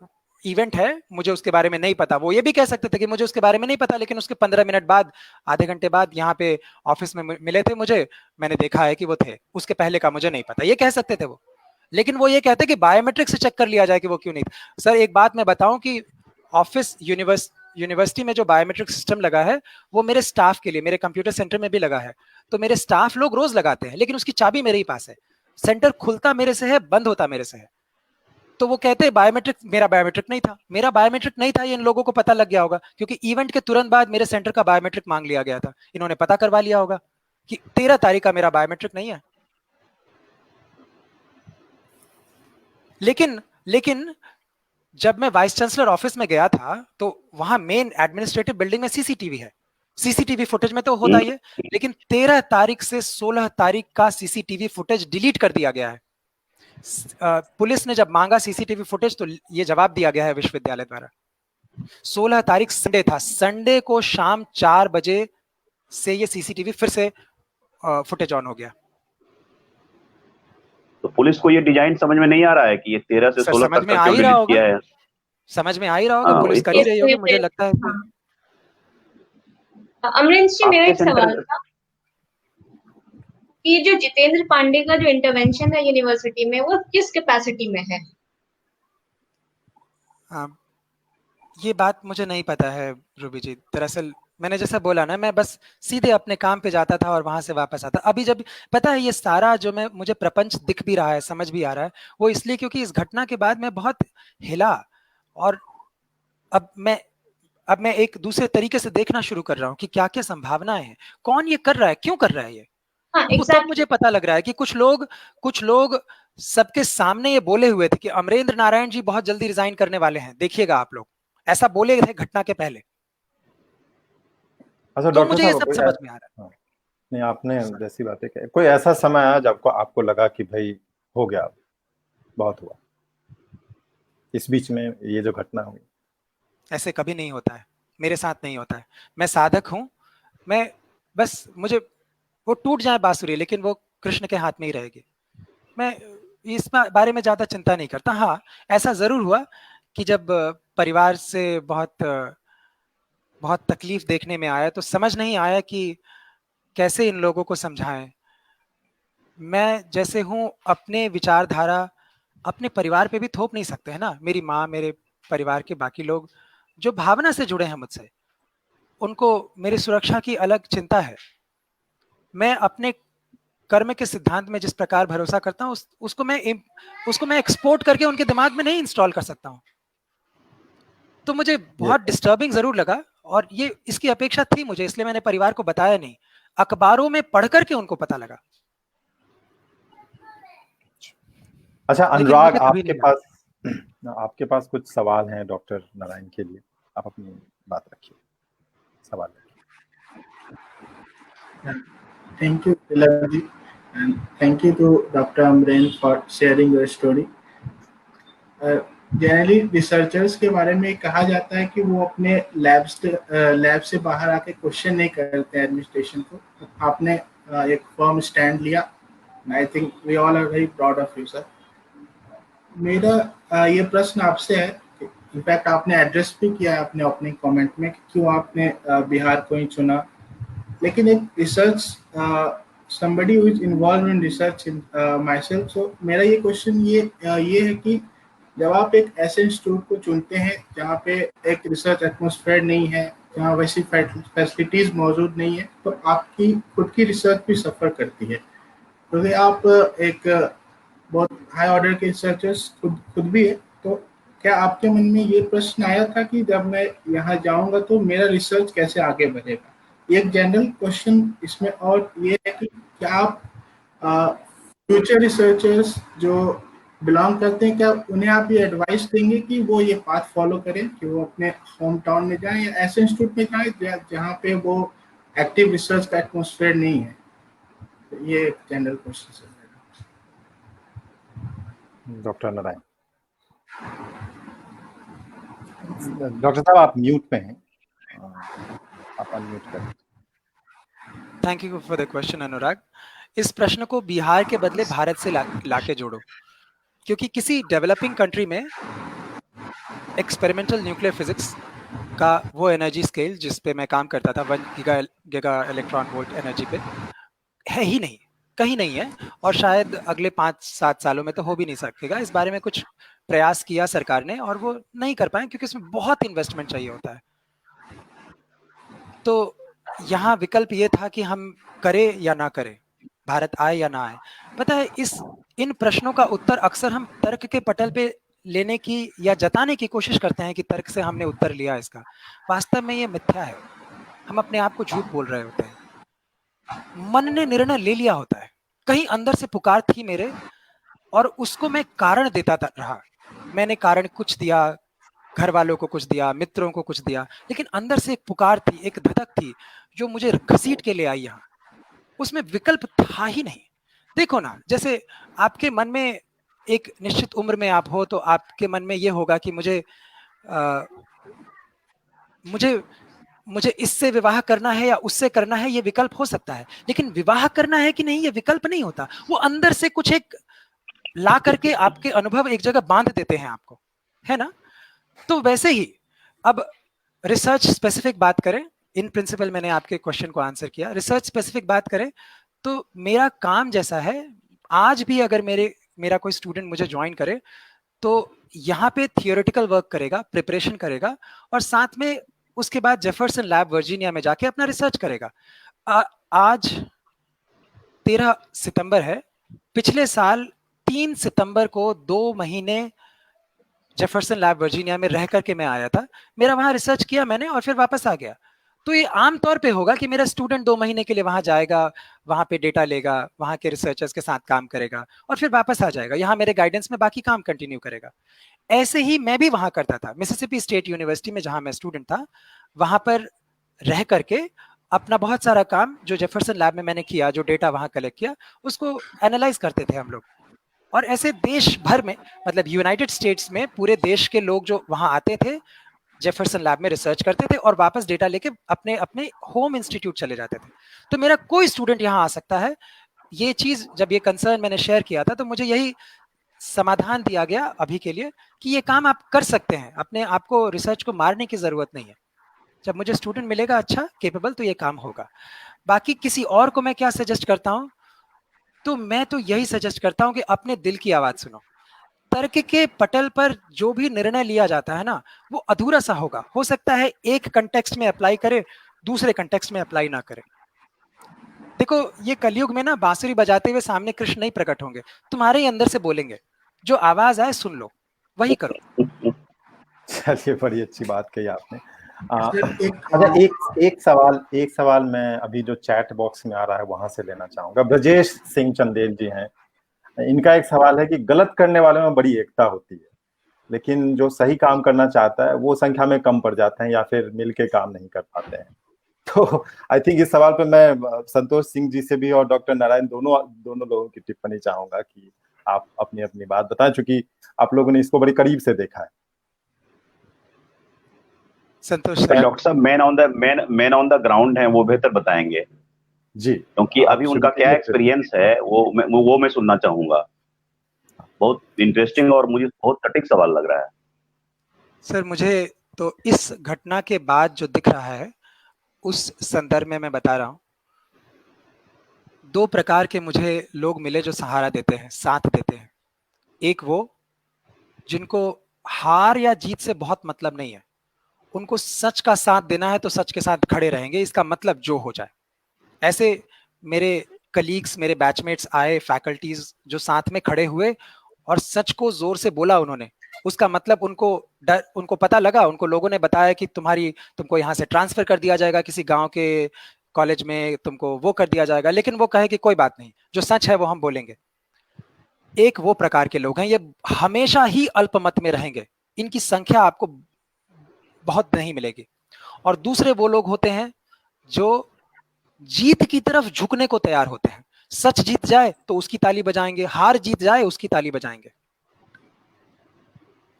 इवेंट है मुझे उसके बारे में नहीं पता। वो ये भी कह सकते थे कि मुझे उसके बारे में नहीं पता, लेकिन उसके 15 मिनट बाद, आधे घंटे बाद यहाँ पे ऑफिस में मिले थे मुझे, मैंने देखा है कि वो थे, उसके पहले का मुझे नहीं पता, ये कह सकते थे वो। लेकिन वो ये कहते कि बायोमेट्रिक से चेक कर लिया जाए कि वो क्यों नहीं था। सर एक बात मैं बताऊं कि ऑफिस यूनिवर्सिटी में जो बायोमेट्रिक सिस्टम लगा है वो मेरे स्टाफ के लिए, मेरे कंप्यूटर सेंटर में भी लगा है, तो मेरे स्टाफ लोग रोज लगाते हैं, लेकिन उसकी चाबी मेरे ही पास है। सेंटर खुलता मेरे से है, बंद होता मेरे से है। तो वो कहते हैं बायोमेट्रिक, मेरा बायोमेट्रिक नहीं था, मेरा बायोमेट्रिक नहीं था, ये इन लोगों को पता लग गया होगा, क्योंकि इवेंट के तुरंत बाद मेरे सेंटर का बायोमेट्रिक मांग लिया गया था। इन्होंने पता करवा लिया होगा कि 13 तारीख का मेरा बायोमेट्रिक नहीं है। लेकिन जब मैं वाइस चांसलर ऑफिस में गया था तो वहां मेन एडमिनिस्ट्रेटिव बिल्डिंग में सीसीटीवी है, सीसीटीवी फुटेज में तो होता ही है, लेकिन 13 तारीख से 16 तारीख का सीसीटीवी फुटेज डिलीट कर दिया गया है। पुलिस ने जब मांगा सीसीटीवी फुटेज तो ये जवाब दिया गया है विश्वविद्यालय द्वारा। 16 तारीख संडे था, संडे को शाम 4 बजे से ये सीसीटीवी फिर से फुटेज ऑन हो गया।
तो पुलिस को ये डिजाइन समझ में नहीं आ रहा है कि ये 13 से 16
समझ
तक
में
का
आ
क्यों
ही रहा
डिलीट
होगा,
किया है?
समझ में आ ही रहा होगा, पुलिस कर ही रही होगी, मुझे लगता है।
अमरेंद्र जी, मेरा
आपके
एक सवाल था कि जो जितेंद्र पांडे का जो इंटरवेंशन है यूनिवर्सिटी में, वो किस कैपेसिटी में है?
ये बात मुझे नहीं पता है रूबी जी, दरअसल मैंने जैसा बोला ना, मैं बस सीधे अपने काम पे जाता था और वहां से वापस आता। अभी जब पता है ये सारा जो मुझे प्रपंच दिख भी रहा है, समझ भी आ रहा है, वो इसलिए क्योंकि इस घटना के बाद मैं बहुत हिला, और अब मैं एक दूसरे तरीके से देखना शुरू कर रहा हूँ कि क्या क्या संभावनाएं हैं, कौन ये कर रहा है, क्यों कर रहा है ये।
हाँ
तो तब मुझे पता लग रहा है कि कुछ लोग सबके सामने ये बोले हुए थे कि अमरेंद्र नारायण जी बहुत जल्दी रिजाइन करने वाले हैं, देखिएगा आप लोग, ऐसा बोले थे घटना के पहले।
अच्छा
तो
डॉक्टर
मुझे ये
साहब,
सब
कोई
समझ में आ रहा
हाँ, नहीं आपने जैसी बातें कही, कोई ऐसा समय आया जब आपको लगा कि भाई हो गया, बहुत हुआ, इस बीच में ये जो घटना हुई?
है। ऐसे कभी नहीं होता है, मेरे साथ नहीं होता है। मैं साधक हूँ, मैं बस मुझे वो टूट जाए बांसुरी, लेकिन वो कृष्ण के हाथ में ही रहेगी। मैं इस बारे में ज्यादा चिंता नहीं करता। हाँ, ऐसा जरूर हुआ कि जब परिवार से बहुत तकलीफ देखने में आया, तो समझ नहीं आया कि कैसे इन लोगों को समझाएं। मैं जैसे हूँ, अपने विचारधारा अपने परिवार पे भी थोप नहीं सकते है ना। मेरी माँ, मेरे परिवार के बाकी लोग जो भावना से जुड़े हैं मुझसे, उनको मेरी सुरक्षा की अलग चिंता है। मैं अपने कर्म के सिद्धांत में जिस प्रकार भरोसा करता हूँ, उसको मैं एक्सपोर्ट करके उनके दिमाग में नहीं इंस्टॉल कर सकता हूँ। तो मुझे बहुत डिस्टर्बिंग जरूर लगा, और ये इसकी अपेक्षा थी मुझे, इसलिए मैंने परिवार को बताया नहीं। अखबारों में पढ़ करके उनको पता लगा।
अच्छा
लेकिन
अनुराग,
मुझे कभी नहीं लगा।
आपके पास कुछ सवाल हैं डॉक्टर नारायण के लिए, आप अपनी बात रखिए, सवाल रखिए।
Thank you, Tilak ji, and thank you to Dr. Amren for sharing your story. Generally researchers के बारे में कहा जाता है कि वो अपने लैब से बाहर आके क्वेश्चन नहीं करते हैं एडमिनिस्ट्रेशन को। आपने एक फर्म स्टैंड लिया, I think we all are very proud of you sir. मेरा ये प्रश्न आपसे है, इनफैक्ट आपने एड्रेस भी किया है अपने ओपनिंग कमेंट में कि क्यों आपने बिहार को ही चुना, लेकिन एक research somebody who is involved in research in myself, so मेरा ये क्वेश्चन ये है कि जब आप एक ऐसे इंस्टीट्यूट को चुनते हैं जहाँ पे एक रिसर्च एटमॉस्फेयर नहीं है, जहाँ वैसी फैसिलिटीज मौजूद नहीं है, तो आपकी खुद की रिसर्च भी सफर करती है, क्योंकि आप एक बहुत हाई ऑर्डर के रिसर्चर्स खुद भी है। तो क्या आपके मन में ये प्रश्न आया था कि जब मैं यहाँ जाऊँगा तो मेरा रिसर्च कैसे आगे बढ़ेगा? एक जनरल क्वेश्चन इसमें और ये है कि क्या आप फ्यूचर रिसर्चर्स जो बिलोंग करते हैं, क्या उन्हें आप ये एडवाइस देंगे कि वो ये पाथ फॉलो करें कि वो अपने होम टाउन में जाएं या ऐसे इंस्टीट्यूट में जाएं जहाँ पे वो एक्टिव रिसर्च का एटमॉस्फेयर नहीं है? तो ये एक जनरल क्वेश्चन है
डॉक्टर नारायण। डॉक्टर साहब आप म्यूट पे हैं, आप अनम्यूट करें।
Thank you for the question Anurag. इस प्रश्न को बिहार के बदले भारत से लाके जोड़ो, क्योंकि किसी डेवलपिंग कंट्री में एक्सपेरिमेंटल न्यूक्लियर फिजिक्स का वो एनर्जी स्केल जिस पे मैं काम करता था, 1 गीगा इलेक्ट्रॉन वोल्ट एनर्जी पे, है ही नहीं, कहीं नहीं है, और शायद अगले 5-7 सालों में तो हो भी नहीं सकेगा। इस बारे में कुछ प्रयास किया सरकार ने और वो नहीं कर पाए, क्योंकि इसमें बहुत इन्वेस्टमेंट चाहिए होता है। तो यहाँ विकल्प ये था कि हम करें या ना करें, भारत आए या ना आए। पता है, इन प्रश्नों का उत्तर अक्सर हम तर्क के पटल पे लेने की या जताने की कोशिश करते हैं कि तर्क से हमने उत्तर लिया इसका। वास्तव में ये मिथ्या है, हम अपने आप को झूठ बोल रहे होते हैं। मन ने निर्णय ले लिया होता है, कहीं अंदर से पुकार थी मेरे, और उसको मैं कारण देता रहा। मैंने कारण कुछ दिया, घर वालों को कुछ दिया, मित्रों को कुछ दिया, लेकिन अंदर से एक पुकार थी, एक धधक थी जो मुझे घसीट के ले आई यहाँ। उसमें विकल्प था ही नहीं। देखो ना, जैसे आपके मन में एक निश्चित उम्र में आप हो तो आपके मन में ये होगा कि मुझे इससे विवाह करना है या उससे करना है, ये विकल्प हो सकता है। लेकिन विवाह करना है कि नहीं, ये विकल्प नहीं होता। वो अंदर से कुछ एक ला करके आपके अनुभव एक जगह बांध देते हैं आपको, है ना। तो वैसे ही अब रिसर्च स्पेसिफिक बात करें, इन प्रिंसिपल मैंने आपके क्वेश्चन को आंसर किया। रिसर्च स्पेसिफिक बात करें तो मेरा काम जैसा है, आज भी अगर मेरा कोई स्टूडेंट मुझे ज्वाइन करे तो यहाँ पे थियोरेटिकल वर्क करेगा, प्रिपरेशन करेगा, और साथ में उसके बाद जेफरसन लैब वर्जीनिया में जाके अपना रिसर्च करेगा। आज 13 सितंबर है, पिछले साल 3 सितंबर को 2 महीने जेफरसन लैब वर्जीनिया में रह करके मैं आया था। मेरा वहां रिसर्च किया मैंने और फिर वापस आ गया। तो ये आम तौर पे होगा कि मेरा स्टूडेंट 2 महीने के लिए वहां जाएगा, वहां पे डेटा लेगा, वहां के रिसर्चर्स के साथ काम करेगा और फिर वापस आ जाएगा, यहाँ मेरे गाइडेंस में बाकी काम कंटिन्यू करेगा। ऐसे ही मैं भी वहां करता था, मिसिसिपी स्टेट यूनिवर्सिटी में जहां मैं स्टूडेंट था, वहां पर रह करके अपना बहुत सारा काम जो जेफरसन लैब में मैंने किया, जो डेटा वहां कलेक्ट किया, उसको एनालाइज करते थे हम लोग। और ऐसे देश भर में, मतलब यूनाइटेड स्टेट्स में पूरे देश के लोग जो वहां आते थे, जेफरसन लैब में रिसर्च करते थे और वापस डेटा लेके अपने अपने होम इंस्टीट्यूट चले जाते थे। तो मेरा कोई स्टूडेंट यहाँ आ सकता है। ये चीज जब ये कंसर्न मैंने शेयर किया था तो मुझे यही समाधान दिया गया अभी के लिए कि ये काम आप कर सकते हैं, अपने आपको रिसर्च को मारने की जरूरत नहीं है। जब मुझे स्टूडेंट मिलेगा अच्छा केपेबल तो ये काम होगा। बाकी किसी और को मैं क्या सजेस्ट करता हूँ, तो मैं तो यही सजेस्ट करता हूँ कि अपने दिल की आवाज सुनो। तर्क के पटल पर जो भी निर्णय लिया जाता है ना, वो अधूरा सा होगा। हो सकता है एक कंटेक्स्ट में अप्लाई करे, दूसरे कंटेक्स्ट में अप्लाई ना करे। देखो ये कलयुग में ना बांसुरी बजाते हुए सामने कृष्ण नहीं प्रकट होंगे, तुम्हारे ही अंदर से बोलेंगे। जो आवाज आए सुन लो, वही करो।
चलिए, बड़ी अच्छी बात कही आपने।
एक
अच्छा, एक सवाल मैं अभी जो चैट बॉक्स में आ रहा है वहां से लेना चाहूंगा। ब्रजेश सिंह चंदेल जी हैं, इनका एक सवाल है कि गलत करने वालों में बड़ी एकता होती है, लेकिन जो सही काम करना चाहता है वो संख्या में कम पड़ जाते हैं या फिर मिलके काम नहीं कर पाते हैं। तो आई थिंक इस सवाल पे मैं संतोष सिंह जी से भी और डॉक्टर नारायण दोनों लोगों की टिप्पणी चाहूंगा कि आप अपनी अपनी बात बताएं, चूंकि आप लोगों ने इसको बड़ी करीब से देखा है।
संतोष
डॉक्टर साहब मैन ऑन द ग्राउंड है, वो बेहतर बताएंगे
जी,
क्योंकि अभी उनका क्या एक्सपीरियंस है वो मैं सुनना चाहूंगा। बहुत इंटरेस्टिंग और मुझे बहुत सटीक सवाल लग रहा है।
सर मुझे तो इस घटना के बाद जो दिख रहा है उस संदर्भ में मैं बता रहा हूं। 2 प्रकार के मुझे लोग मिले जो सहारा देते हैं, साथ देते हैं। एक वो जिनको हार या जीत से बहुत मतलब नहीं है, उनको सच का साथ देना है तो सच के साथ खड़े रहेंगे, इसका मतलब जो हो जाए। ऐसे मेरे कलीग्स, मेरे बैचमेट्स आए, फैकल्टीज जो साथ में खड़े हुए और सच को जोर से बोला उन्होंने। उसका मतलब उनको पता लगा, उनको लोगों ने बताया कि तुमको यहाँ से ट्रांसफर कर दिया जाएगा किसी गांव के कॉलेज में, तुमको वो कर दिया जाएगा, लेकिन वो कहे कि कोई बात नहीं, जो सच है वो हम बोलेंगे। एक वो प्रकार के लोग हैं, ये हमेशा ही अल्पमत में रहेंगे, इनकी संख्या आपको बहुत नहीं मिलेगी। और दूसरे वो लोग होते हैं जो जीत की तरफ झुकने को तैयार होते हैं। सच जीत जाए तो उसकी ताली बजाएंगे, हार जीत जाए उसकी ताली बजाएंगे।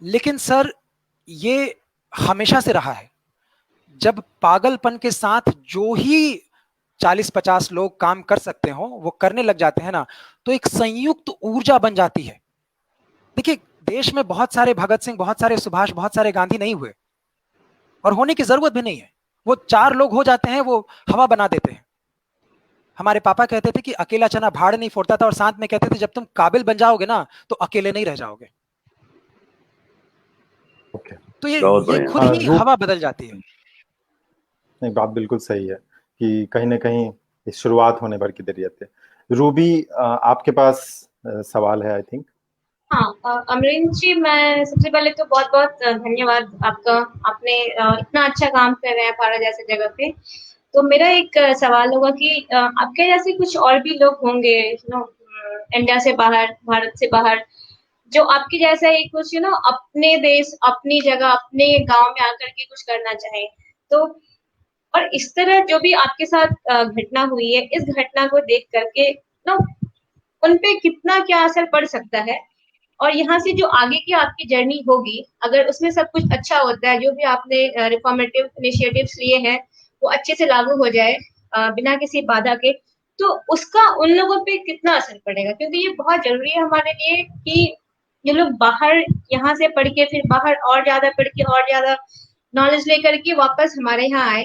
लेकिन सर ये हमेशा से रहा है। जब पागलपन के साथ जो ही 40-50 लोग काम कर सकते हो वो करने लग जाते हैं ना, तो एक संयुक्त ऊर्जा बन जाती है। देखिए देश में बहुत सारे भगत सिंह, बहुत सारे सुभाष, बहुत सारे गांधी नहीं हुए और होने की जरूरत भी नहीं है। वो 4 लोग हो जाते हैं, वो हवा बना देते हैं। हमारे पापा कहते थे कि अकेला चना भाड़ नहीं फोड़ता था, और साथ में कहते थे जब तुम काबिल बन जाओगे ना तो अकेले नहीं रह जाओगे। तो ये खुद ही हवा बदल जाती है।
नहीं, बात बिल्कुल सही है कि कहीं ना कहीं इस शुरुआत होने भर की देरी है। रूबी, आपके पास सवाल है आई थिंक।
हाँ, अमरीन जी, मैं सबसे पहले तो बहुत बहुत धन्यवाद आपका। आपने इतना अच्छा काम कर रहे हैं पारा जैसे जगह पे। तो मेरा एक सवाल होगा कि आपके जैसे कुछ और भी लोग होंगे इंडिया से बाहर, भारत से बाहर, जो आपके जैसा ही कुछ अपने देश, अपनी जगह, अपने गांव में आकर के कुछ करना चाहें। तो और इस तरह जो भी आपके साथ घटना हुई है, इस घटना को देख करके उन पे कितना क्या असर पड़ सकता है, और यहाँ से जो आगे की आपकी जर्नी होगी, अगर उसमें सब कुछ अच्छा होता है, जो भी आपने रिफॉर्मेटिव इनिशिएटिव्स लिए हैं वो अच्छे से लागू हो जाए बिना किसी बाधा के, तो उसका उन लोगों पे कितना असर पड़ेगा। क्योंकि ये बहुत जरूरी है हमारे लिए कि ये लोग बाहर यहाँ से पढ़ के फिर बाहर और ज्यादा पढ़ के और ज्यादा नॉलेज लेकर के वापस हमारे यहाँ आए,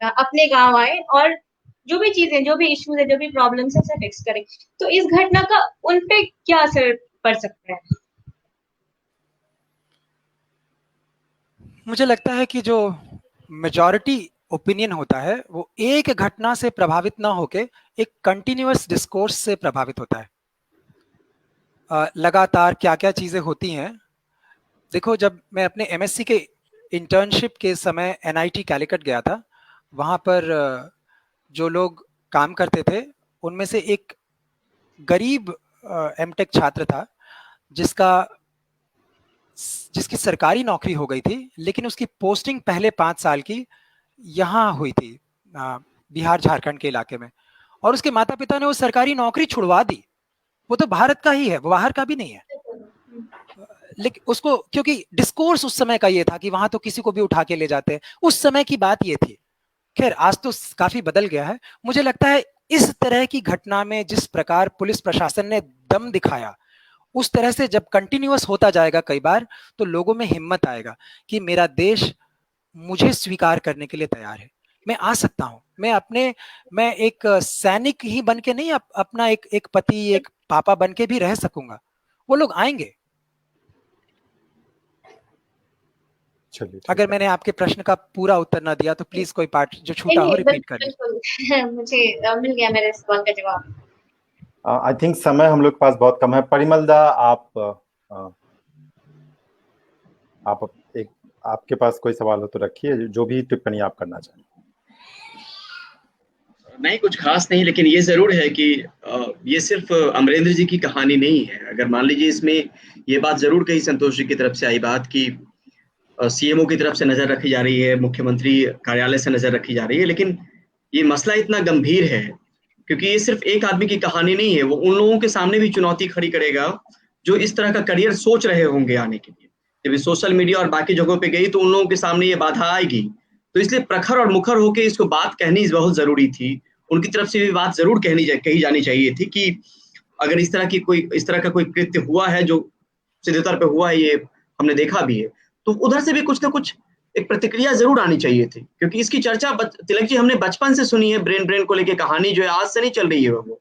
अपने गांव आए, और जो भी चीजें, जो भी इश्यूज है, जो भी प्रॉब्लम्स है, उसे फिक्स करें। तो इस घटना का उन पे क्या असर पड़ सकता है?
मुझे लगता है कि जो मेजॉरिटी ओपिनियन होता है वो एक घटना से प्रभावित ना होके एक कंटिन्यूअस डिस्कोर्स से प्रभावित होता है। लगातार क्या क्या चीजें होती हैं। देखो, जब मैं अपने एमएससी के इंटर्नशिप के समय एनआईटी कैलिकट गया था, वहां पर जो लोग काम करते थे उनमें से एक गरीब एमटेक छात्र था जिसकी सरकारी नौकरी हो गई थी, लेकिन उसकी पोस्टिंग पहले 5 साल की यहाँ हुई थी बिहार झारखंड के इलाके में, और उसके माता पिता ने वो सरकारी नौकरी छुड़वा दी। वो तो भारत का ही है, वो बाहर का भी नहीं है, लेकिन उसको क्योंकि डिस्कोर्स उस समय का ये था कि वहां तो किसी को भी उठा के ले जाते हैं, उस समय की बात ये थी। खैर आज तो काफी बदल गया है। मुझे लगता है इस तरह की घटना में जिस प्रकार पुलिस प्रशासन ने दम दिखाया, उस तरह से जब कंटिन्यूअस होता जाएगा कई बार, तो लोगों में हिम्मत आएगा कि मेरा देश मुझे स्वीकार करने के लिए तैयार है, मैं आ सकता हूं। मैं एक सैनिक ही बन के नहीं, अपना एक पति, एक पापा बन के भी रह सकूंगा। वो लोग आएंगे। अगर मैंने आपके प्रश्न का पूरा उत्तर ना दिया तो प्लीज कोई पार्ट जो छूटा हो रिपीट करिए।
मुझे मिल गया मेरे सवाल का जवाब।
आई थिंक समय हम लोग के पास बहुत कम है। परिमल दा, आपके पास कोई सवाल हो तो रखिए, जो भी टिप्पणी आप करना चाहें।
नहीं, कुछ खास नहीं, लेकिन ये जरूर है कि ये सिर्फ अमरेंद्र जी की कहानी नहीं है। अगर मान लीजिए इसमें ये बात जरूर कही संतोष जी की तरफ से आई बात कि सीएमओ की तरफ से नजर रखी जा रही है, मुख्यमंत्री कार्यालय से नजर रखी जा रही है, लेकिन ये मसला इतना गंभीर है क्योंकि ये सिर्फ एक आदमी की कहानी नहीं है। वो उन लोगों के सामने भी चुनौती खड़ी करेगा जो इस तरह का करियर सोच रहे होंगे आने के लिए। जब सोशल मीडिया और बाकी जगहों पे गई तो उन लोगों के सामने ये बाधा आएगी, तो इसलिए प्रखर और मुखर होकर इसको बात कहनी बहुत जरूरी थी। उनकी तरफ से भी बात जरूर कही जानी चाहिए थी कि अगर इस तरह का कोई कृत्य हुआ है जो सीधे तौर पे हुआ है, ये हमने देखा भी है, तो उधर से भी कुछ ना कुछ एक प्रतिक्रिया जरूर आनी चाहिए थी। क्योंकि इसकी चर्चा तिलक जी हमने बचपन से सुनी है, ब्रेन ड्रेन को लेकर कहानी जो है आज से नहीं चल रही है वो,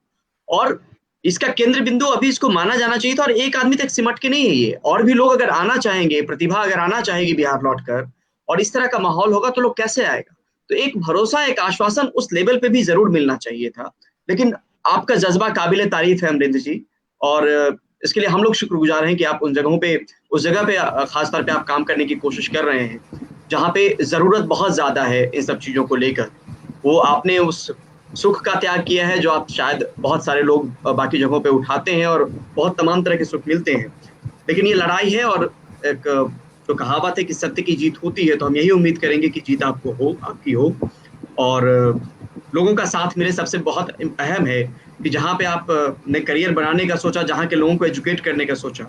और इसका केंद्र बिंदु अभी इसको माना जाना चाहिए था। और एक आदमी तक सिमट के नहीं है ये, और भी लोग अगर आना चाहेंगे, प्रतिभा अगर आना चाहेगी बिहार लौटकर, और इस तरह का माहौल होगा तो लोग कैसे आएगा। तो एक भरोसा, एक आश्वासन उस लेवल पे भी जरूर मिलना चाहिए था। लेकिन आपका जज्बा काबिले तारीफ है अमरेंद्र जी, और इसके लिए हम लोग शुक्रगुजार हैं कि आप उस जगह पे खासतौर पे आप काम करने की कोशिश कर रहे हैं जहाँ पे जरूरत बहुत ज्यादा है इन सब चीजों को लेकर। वो आपने उस सुख का त्याग किया है जो आप शायद बहुत सारे लोग बाकी जगहों पे उठाते हैं, और बहुत तमाम तरह के सुख मिलते हैं। लेकिन ये लड़ाई है, और एक जो कहावत है कि सत्य की जीत होती है, तो हम यही उम्मीद करेंगे कि जीत आपकी हो। और लोगों का साथ मेरे सबसे बहुत अहम है कि जहाँ पे आप ने करियर बनाने का सोचा, जहाँ के लोगों को एजुकेट करने का सोचा,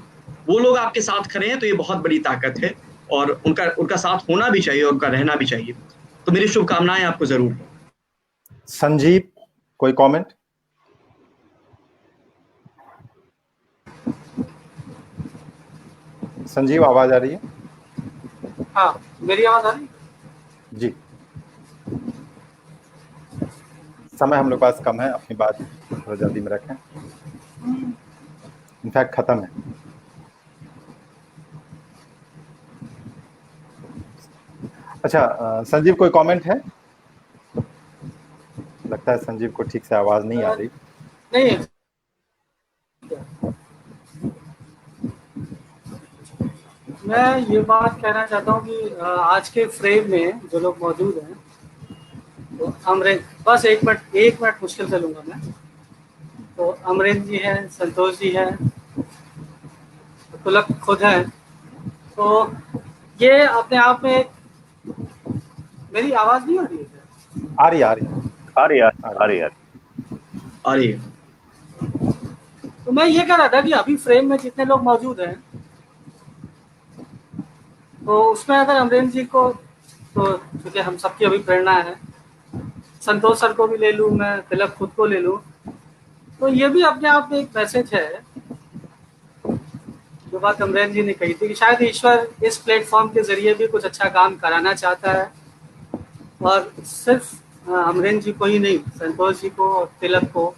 वो लोग आपके साथ खड़े हैं, तो ये बहुत बड़ी ताकत है, और उनका साथ होना भी चाहिए और उनका रहना भी चाहिए। तो मेरी शुभकामनाएं आपको जरूर।
संजीव, कोई कमेंट? संजीव, आवाज आ रही है?
हाँ, मेरी आवाज आ रही है?
जी। समय हम लोग पास कम है, अपनी बात थोड़ा जल्दी में रखें, इनफैक्ट खत्म है। अच्छा, संजीव कोई कमेंट है? लगता है संजीव को ठीक से आवाज नहीं आ रही।
नहीं, मैं ये बात कहना चाहता हूँ कि आज के फ्रेम में जो लोग मौजूद हैं, तो अमरेंद्र, बस एक मिनट मुश्किल से लूंगा मैं। तो अमरेंद्र जी हैं, संतोष जी हैं, तिलक खुद हैं, तो ये अपने आप में मेरी आवाज नहीं आ रही है?
आ रही है।
तो मैं ये कह रहा था कि अभी फ्रेम में जितने लोग मौजूद हैं, तो उसमें अगर अमरेंद्र जी को, तो क्योंकि हम सबकी अभी प्रेरणा है, संतोष सर को भी ले लूँ मैं, तिलक खुद को ले लूँ, तो ये भी अपने आप में एक मैसेज है। जो बात अमरेंद्र जी ने कही थी कि शायद ईश्वर इस प्लेटफॉर्म के जरिए भी कुछ अच्छा काम कराना चाहता है, और सिर्फ अमरेंद्र जी को ही नहीं, संतोष जी को और तिलक को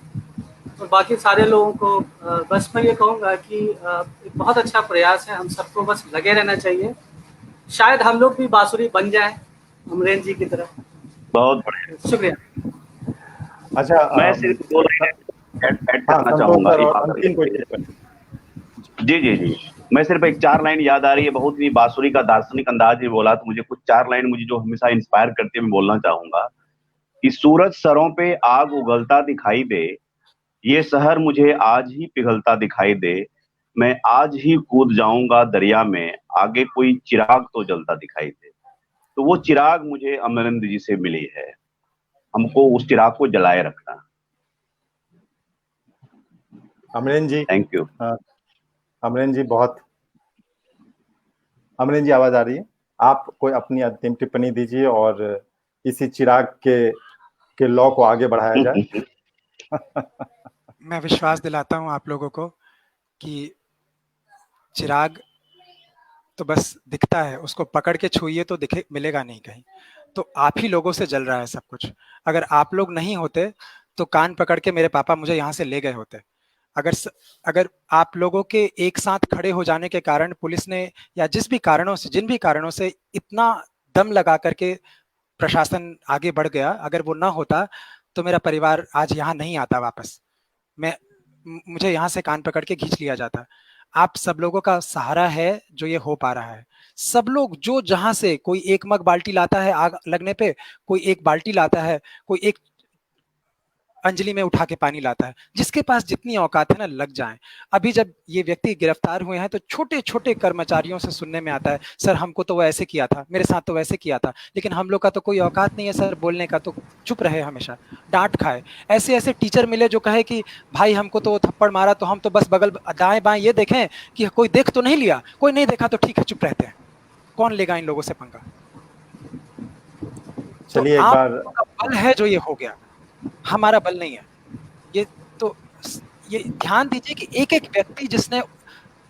और बाकी सारे लोगों को बस मैं ये कहूँगा कि एक बहुत अच्छा प्रयास है। हम सबको बस लगे रहना चाहिए। शायद हम लोग भी बांसुरी बन जाए, अमरेंद्र जी की तरफ।
बहुत बढ़िया,
शुक्रिया।
अच्छा,
मैं सिर्फ 2 लाइन ऐड
हाँ,
करना
संतोष
चाहूंगा
सर
इस
और
बात
अंतिम कोई
पे।
टिप्पणी।
जी जी जी, मैं सिर्फ एक 4 लाइन याद आ रही है, बहुत ही बांसुरी का दार्शनिक अंदाज में बोला, तो मुझे कुछ 4 लाइन मुझे जो हमेशा इंस्पायर करते हैं मैं बोलना चाहूंगा कि सूरज सरों पे आग उगलता दिखाई दे, ये शहर मुझे आज ही पिघलता दिखाई दे, मैं आज ही कूद जाऊंगा दरिया में, आगे कोई चिराग तो जलता दिखाई दे। तो वो चिराग मुझे अमरेंद्र जी से मिली है, हमको उस चिराग को जलाए रखना।
अमरेंद्र जी,
थैंक यू।
अमरेंद्र जी अमरेंद्र जी आवाज आ रही है? आप कोई अपनी अंतिम टिप्पणी दीजिए और इसी चिराग के लौ को आगे बढ़ाया जाए।
मैं विश्वास दिलाता हूँ आप लोगों को कि चिराग तो बस दिखता है, उसको पकड़ के छुइए तो दिखे, मिलेगा नहीं कहीं। तो आप ही लोगों से जल रहा है सब कुछ। अगर आप लोग नहीं होते तो कान पकड़ के मेरे पापा मुझे यहाँ से ले गए होते। अगर आप लोगों के एक साथ खड़े हो जाने के कारण पुलिस ने, या जिन भी कारणों से इतना दम लगा करके प्रशासन आगे बढ़ गया, अगर वो ना होता तो मेरा परिवार आज यहाँ नहीं आता वापस। मुझे यहाँ से कान पकड़ के खींच लिया जाता। आप सब लोगों का सहारा है जो ये हो पा रहा है। सब लोग जो जहां से, कोई एक मग बाल्टी लाता है आग लगने पे, कोई एक बाल्टी लाता है, कोई एक अंजलि में उठा के पानी लाता है। जिसके पास जितनी औकात है ना, लग जाएं। अभी जब ये व्यक्ति गिरफ्तार हुए हैं तो छोटे छोटे कर्मचारियों से सुनने में आता है, सर हमको तो वो ऐसे किया था, मेरे साथ तो वैसे किया था, लेकिन हम लोग का तो कोई औकात नहीं है सर बोलने का, तो चुप रहे, हमेशा डांट खाए। ऐसे ऐसे टीचर मिले जो कहे कि भाई हमको तो वो थप्पड़ मारा तो हम तो बस बगल दाएं बाएं ये देखें कि कोई देख तो नहीं लिया, कोई नहीं देखा तो ठीक है, चुप रहते हैं। कौन लेगा इन लोगों से पंगा?
चलिए
तो
एक
आप
बार
लोगों का बल है जो ये हो गया, हमारा बल नहीं है ये। तो ये ध्यान दीजिए कि एक एक व्यक्ति जिसने,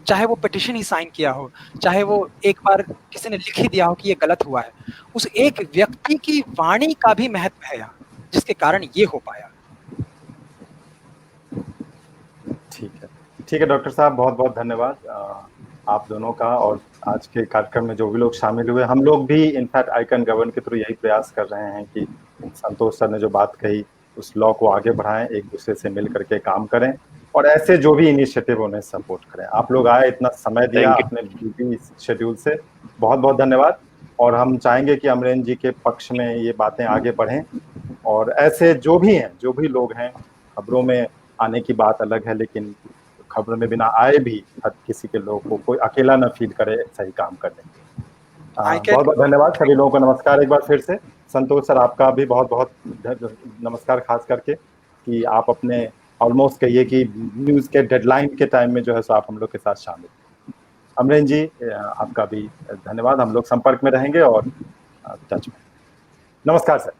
चाहे वो पिटिशन ही साइन किया हो, चाहे वो एक बार किसी ने लिख ही दिया हो कि ये गलत हुआ है, उस एक व्यक्ति की वाणी का भी महत्व है यहाँ, जिसके कारण ये हो पाया।
ठीक है डॉक्टर साहब, बहुत बहुत धन्यवाद आप दोनों का। और आज के कार्यक्रम में जो भी लोग शामिल हुए, हम लोग भी इनफैक्ट आई कैन गवर्न के थ्रू यही प्रयास कर रहे हैं कि संतोष सर ने जो बात कही उस लॉ को आगे बढ़ाएं, एक दूसरे से मिल करके काम करें और ऐसे जो भी इनिशिएटिव उन्हें सपोर्ट करें। आप लोग आए, इतना समय दिया अपने बिजी शेड्यूल से, बहुत बहुत धन्यवाद। और हम चाहेंगे कि अमरेंद्र जी के पक्ष में ये बातें आगे बढ़ें और ऐसे जो भी हैं, जो भी लोग हैं, खबरों में आने की बात अलग है, लेकिन खबरों में बिना आए भी हर किसी के लोग को कोई अकेला न फील करे सही काम करने के। बहुत बहुत धन्यवाद सभी लोगों को। नमस्कार एक बार फिर से। संतोष सर आपका भी बहुत बहुत नमस्कार, खास करके कि आप अपने ऑलमोस्ट कहिए कि न्यूज के डेडलाइन के टाइम में जो है सो आप हम लोग के साथ शामिल। अमरेंद्र जी आपका भी धन्यवाद। हम लोग संपर्क में रहेंगे और टच में। नमस्कार सर।